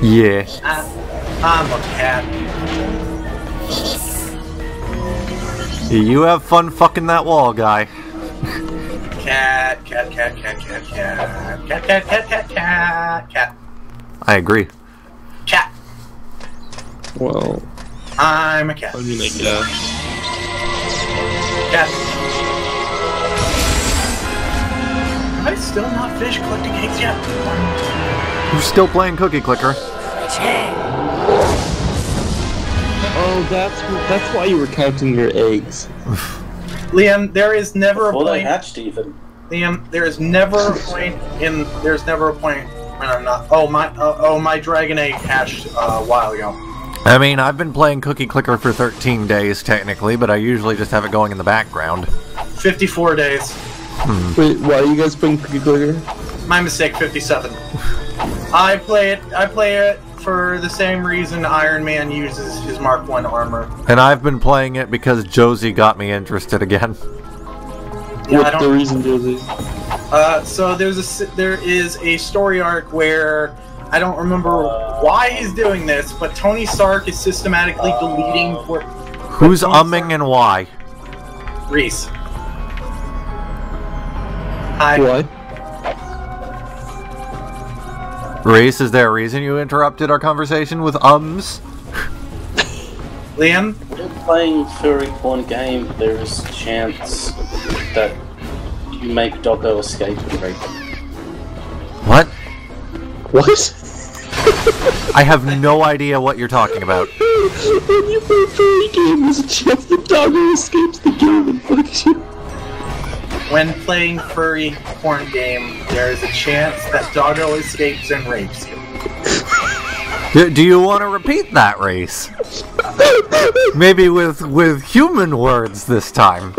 Yeah. I'm a cat. You have fun fucking that wall, guy. Cat. I agree. Cat. Well, I'm a cat. I mean, I guess. Cat. Have I still not finished collecting eggs yet? You're still playing Cookie Clicker. Oh, that's why you were counting your eggs. Liam, there is never a Before they point. hatched, even. Liam, there is never a point when I'm not. Oh my dragon egg hatched a while ago. I mean, I've been playing Cookie Clicker for 13 days technically, but I usually just have it going in the background. 54 days. Wait, why are you guys playing Cookie Clicker? My mistake. 57. I play it for the same reason Iron Man uses his Mark 1 armor. And I've been playing it because Josie got me interested again. Yeah, what's the reason, Josie? So there is a story arc where I don't remember why he's doing this, but Tony Stark is systematically deleting. Who's umming and why? Reese. Hi. What? Reese, is there a reason you interrupted our conversation with ums? Liam? When playing furry porn game, there is a chance that you make Doggo escape and rape him. What? What? I have no idea what you're talking about. When you play a furry game, there's a chance that Doggo escapes the game and fucks you. When playing furry porn game, there is a chance that Doggo escapes and rapes you. Do you want to repeat that, Reese? Maybe with human words this time.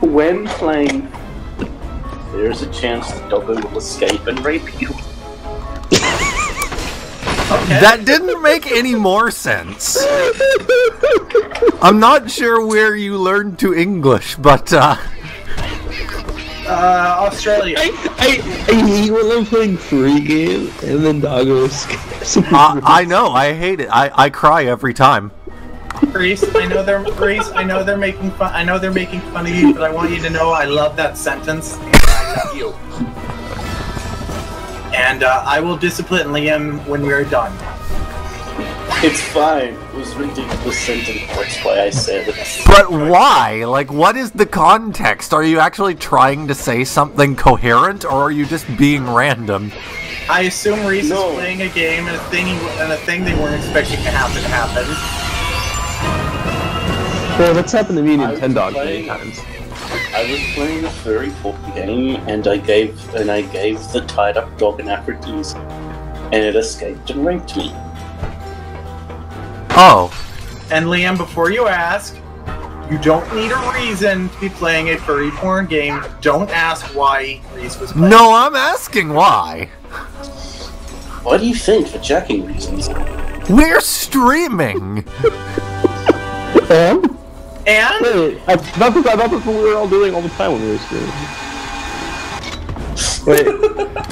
When playing, there's a chance that Doggo will escape and rape you. Okay. That didn't make any more sense. I'm not sure where you learned to English, but Australia. I hate when I'm playing free game and then Doggo escapes. I know, I hate it. I cry every time. Reese, I know they're making fun. I know they're making fun of you, but I want you to know I love that sentence. And I love you. And I will discipline Liam when we are done. It's fine. It was ridiculous sentence. That's why I said it. But why? Like, what is the context? Are you actually trying to say something coherent, or are you just being random? I assume Reese is playing a game and a thing they weren't expecting to happen. Well, that's happened to me in Nintendo many times. I was playing a very important game, and I gave the tied-up dog an aphrodisiac, and it escaped and raped me. Oh. And Liam, before you ask, you don't need a reason to be playing a furry porn game. Don't ask why Reese was playing. No, I'm asking why. What do you think for jacking reasons? We're streaming! And? And? I thought that's what we were all doing all the time when we were streaming. Wait,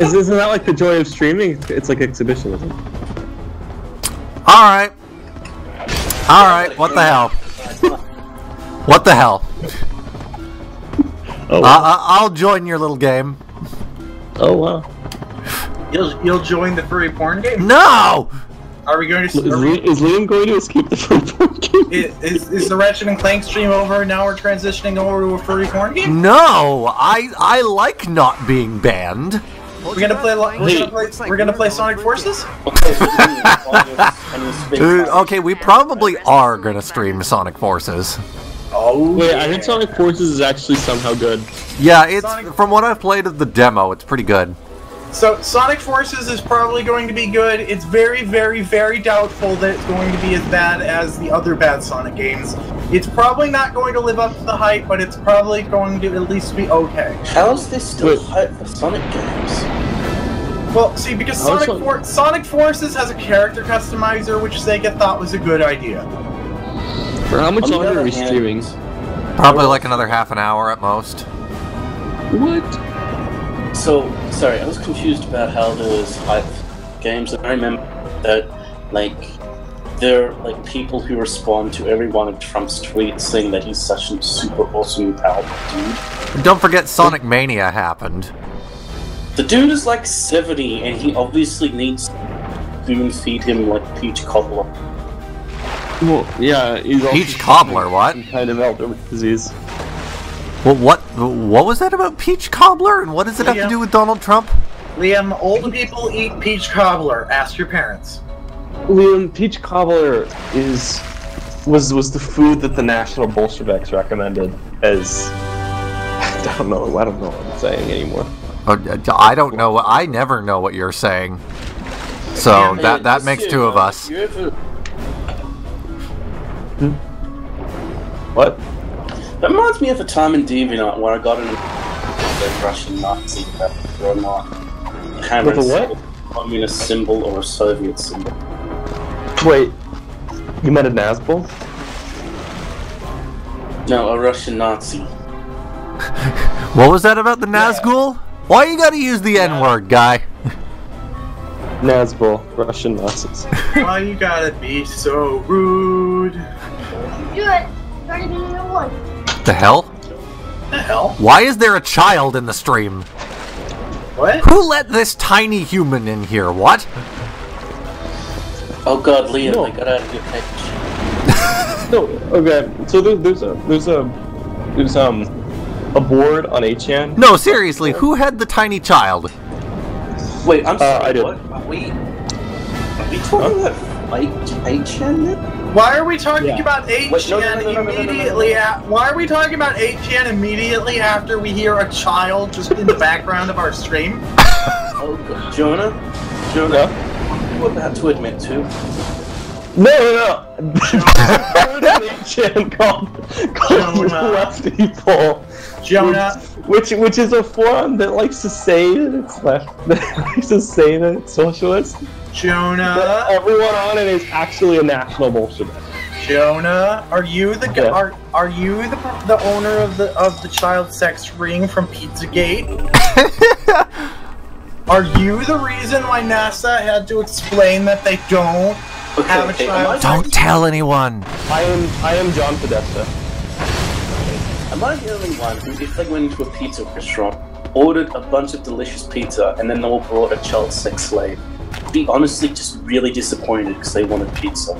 isn't that like the joy of streaming? It's like exhibitionism. Alright. Alright, what the hell? What the hell? Oh, wow. I'll join your little game. Oh, wow. You'll join the furry porn game? No! Are we going to... Is Liam going to escape the furry porn game? Is the Ratchet and Clank stream over and now we're transitioning over to a furry porn game? No! I like not being banned. We're gonna play Sonic Forces? Okay, we probably are gonna stream Sonic Forces. Oh, wait, I heard Sonic Forces is actually somehow good. Yeah, it's from what I've played of the demo, it's pretty good. So, Sonic Forces is probably going to be good. It's very, very, very doubtful that it's going to be as bad as the other bad Sonic games. It's probably not going to live up to the hype, but it's probably going to at least be okay. How is this still hype for Sonic games? Well, see, because Sonic Forces has a character customizer, which Sega thought was a good idea. For how much longer are we streaming? Probably like another half an hour at most. What? So, sorry, I was confused about how there's hype games. I remember that, like, there are, like, people who respond to every one of Trump's tweets saying that he's such a super awesome, powerful dude. And don't forget Sonic Mania happened. The dude is like 70, and he obviously needs to feed him like peach cobbler. Well, yeah, he's also Peach cobbler, what? some kind of elder disease. Well, what was that about peach cobbler, and what does it have to do with Donald Trump? Liam, old people eat peach cobbler. Ask your parents. Liam, peach cobbler was the food that the National Bolsheviks recommended as... I don't know what I'm saying anymore. I don't know. I never know what you're saying. So that makes two of us. What? That reminds me of a time in DeviantArt where I got in a Russian Nazi or not. With a what? A communist symbol or a Soviet symbol. Wait, you meant a Nazgul? No, a Russian Nazi. What was that about the Nazgul? Why you gotta use the N-word, guy? Nazgul, Russian Nazis. Why you gotta be so rude? Do it. Not even in one. The hell? The hell? Why is there a child in the stream? What? Who let this tiny human in here? What? Oh god, Liam, no. I got out of your page. No, okay. So there's a board on 8chan. No, seriously, who had the tiny child? Wait, I'm sorry. I did. What? Are we talking about 8chan? Why are we talking about 8chan immediately? Why are we talking about 8chan immediately after we hear a child just in the background of our stream? Oh god, Jonah, you're about to admit to. No. There's an 8chan called Left People. Jonah, which is a forum that likes to say that it's left, that likes to say that it's socialist. Jonah, but everyone on it is actually a national Bolshevik. Jonah, are you the are you the owner of the child sex ring from Pizzagate? Are you the reason why NASA had to explain that they don't have a child? Don't tell anyone. I am John Podesta. Am I the only one who, if they went into a pizza restaurant, ordered a bunch of delicious pizza, and then they all brought a child sex slave, I'd be honestly just really disappointed because they wanted pizza.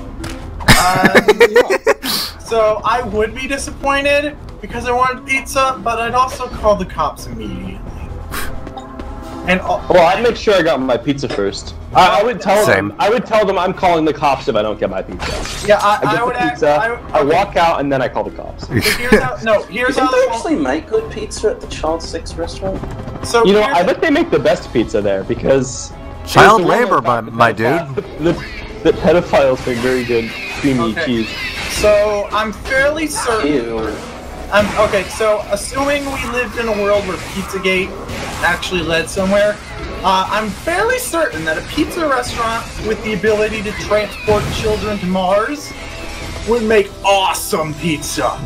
So I would be disappointed because I wanted pizza, but I'd also call the cops immediately. And well, I'd make sure I got my pizza first. I would tell them. I would tell them I'm calling the cops if I don't get my pizza. Yeah, I would pizza. I walk out and then I call the cops. So here's how they actually make good pizza at the child sex restaurant. So you know, I bet they make the best pizza there because child labor, my dude. The pedophiles make very good creamy cheese. So I'm fairly certain. Okay, so assuming we lived in a world where Pizzagate actually led somewhere, I'm fairly certain that a pizza restaurant with the ability to transport children to Mars would make awesome pizza.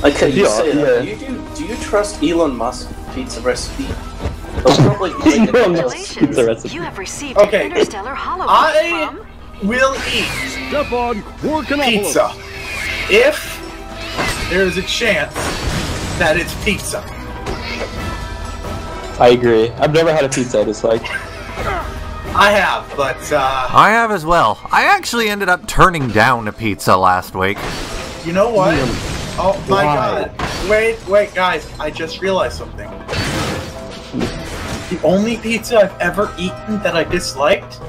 Okay, you say that. Do you trust Elon Musk's pizza recipe? They'll probably make pizza recipe. You have received an interstellar hologram from... will eat pizza if there's a chance that it's pizza. I agree. I've never had a pizza I dislike. I have, but I have as well. I actually ended up turning down a pizza last week. You know what? Oh my god. Wait, guys. I just realized something. The only pizza I've ever eaten that I disliked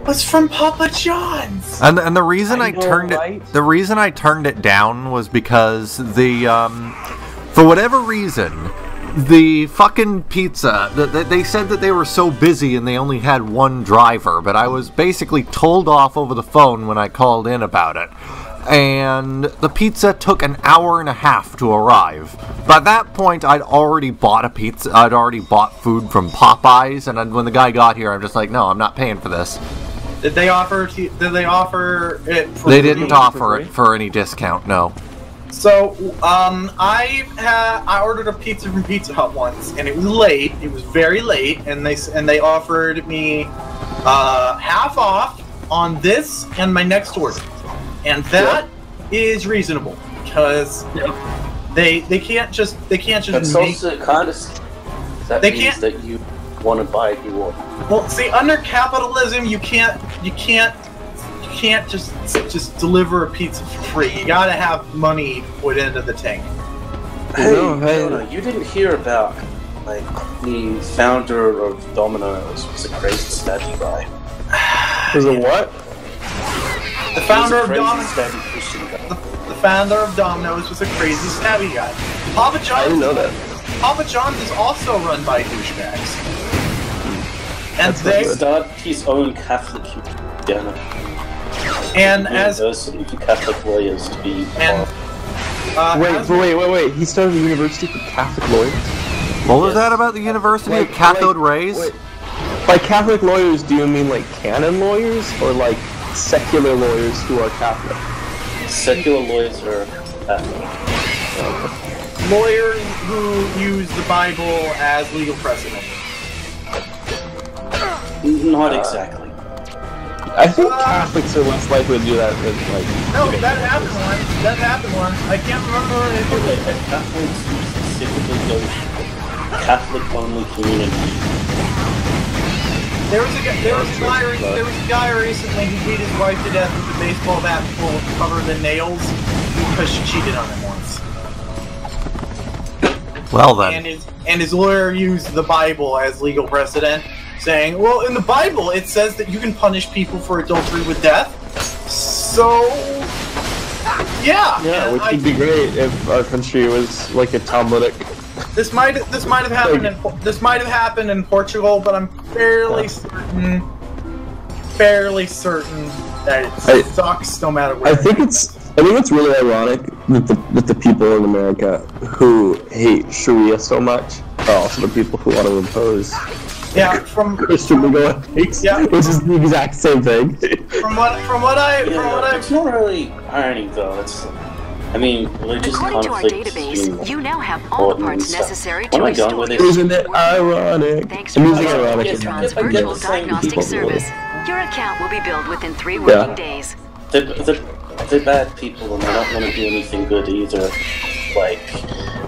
was from Papa John's. And the reason I turned it down was because the for whatever reason the fucking pizza they said that they were so busy and they only had one driver, but I was basically told off over the phone when I called in about it. And the pizza took an hour and a half to arrive. By that point, I'd already bought a pizza. I'd already bought food from Popeyes, and when the guy got here, I'm just like, no, I'm not paying for this. Did they offer it? They didn't offer it for any discount. No. So, I ordered a pizza from Pizza Hut once, and it was late. It was very late, and they offered me half off on this and my next order. And that is reasonable because they can't just That's also kind of that means that you want to buy it, you want. Well, see, under capitalism, you can't just deliver a pizza for free. You gotta have money put into the tank. Hey, no, you didn't hear about like the founder of Domino's was a crazy stabby guy. Was it what? The founder of Domino's. The founder of Domino's was a crazy stabby guy. Papa John's. I didn't know that. Papa John's is also run by douchebags. And they started his own Catholic dinner. And university for Catholic lawyers to be. Wait! He started a university for Catholic lawyers. What was that about the University of Cathode Rays? By Catholic lawyers, do you mean like canon lawyers or like secular lawyers who are Catholic? Secular lawyers are Catholic. Lawyers who use the Bible as legal precedent. Not exactly. I think Catholics are less likely to do that than like. No, that happened once. I can't remember if it was. Catholics specifically go Catholic-only community. There was a guy recently who beat his wife to death with a baseball bat full covered in nails because she cheated on him once. Well then. And his lawyer used the Bible as legal precedent, saying, well, in the Bible it says that you can punish people for adultery with death. So, yeah. Yeah, which would be great if our country was like a Talmudic. This might have happened in Portugal, but I'm fairly certain that it sucks no matter where. I think it's really ironic that the people in America who hate Sharia so much are also the people who want to impose Christian legal ethics, which is the exact same thing. From what I've it's not really irony though. Religious According to our database, you now have all the parts necessary to restore. Isn't it ironic? Thanks to Restaurant's virtual diagnostic service, your account will be billed within 3 working days. They're bad people and they don't want to do anything good either. Like,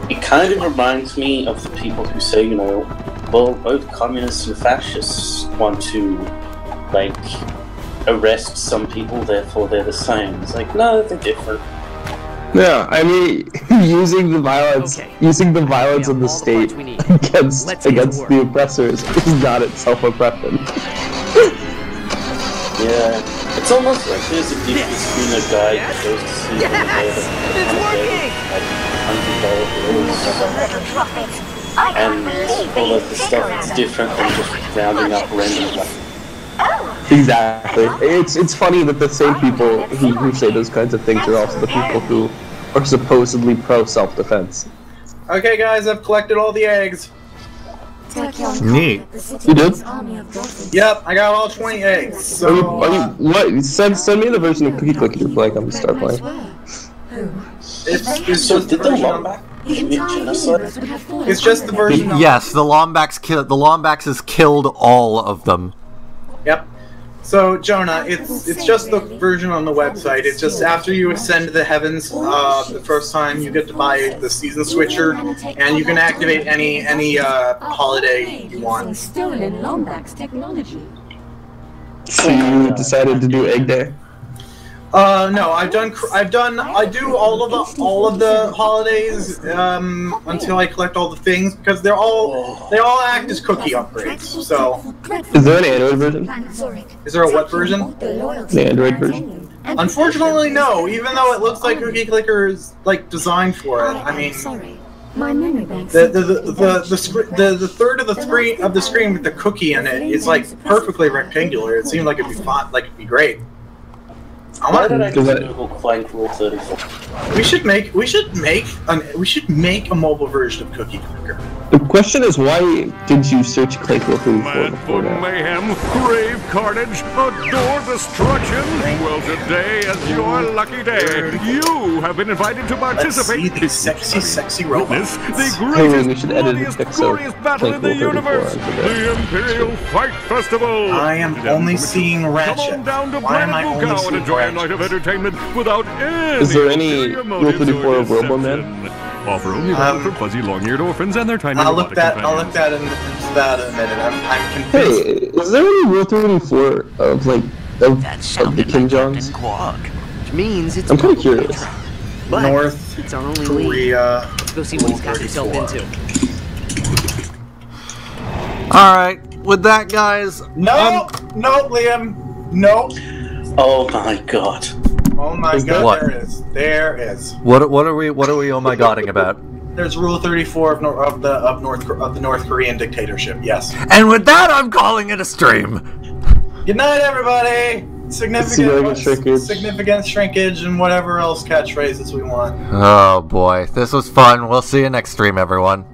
It kind of reminds me of the people who say, you know, well, both communists and fascists want to, like, arrest some people, therefore they're the same. It's like, no, they're different. Yeah, I mean, using the violence of the state against the oppressors is not itself oppression. Yeah, it's almost like there's a difference between a guy who goes to sleep on the bed and all of the stuff that's different than just rounding up random stuff. Exactly. It's funny that the same people who say those kinds of things are also the people who are supposedly pro self-defense. Okay, guys, I've collected all the eggs. Neat. You did? Yep, I got all 20 eggs. So what? Send me the version of Cookie Clicker you're playing. I'm gonna start playing. It's just the version. It's just the version. Yes, the Lombaxes killed all of them. Yep. So Jonah, it's just the version on the website. It's just after you ascend to the heavens the first time, you get to buy the season switcher, and you can activate any holiday you want. Stolen Lombax technology. So you decided to do Egg Day? No, I do all of the holidays until I collect all the things because they all act as cookie upgrades. So, is there an Android version? Is there a what version? The Android version. Unfortunately, no. Even though it looks like Cookie Clicker is like designed for it. I mean, the third of the screen with the cookie in it is like perfectly rectangular. It seemed like it'd be fun, like it'd be great. Why did I Google Clank Rule 34? We should make a mobile version of Cookie Clicker. The question is, why did you search Clank Rule 34 before now? Mayhem, grave carnage, adore destruction. Well, today is your lucky day. You have been invited to participate. Let's see these sexy robots. The greatest, we should edit the glorious battle in the universe. The Imperial Fight Festival. I am only seeing Ratchet. Come on down to Why am I only and seeing enjoy Ratchet? a night of entertainment without any. Is there any ulterior Rule motives 34 or of Roboman? deception. Offer only for fuzzy long-eared orphans and their tiny I'll look robotic into that in a minute. I'm convinced. Hey, is there any Rule 34 of like of the Kim Jongs? Which means it's I'm kind of curious. But North it's our only Korea. Let's go see what he's got himself into. Alright, with that, guys... No, Liam. No. Oh my god. Oh my god, what? There is. What are we oh my godding about? There's Rule 34 of the North Korean dictatorship. Yes. And with that, I'm calling it a stream. Good night, everybody. Significant shrinkage and whatever else catchphrases we want. Oh boy, this was fun. We'll see you next stream, everyone.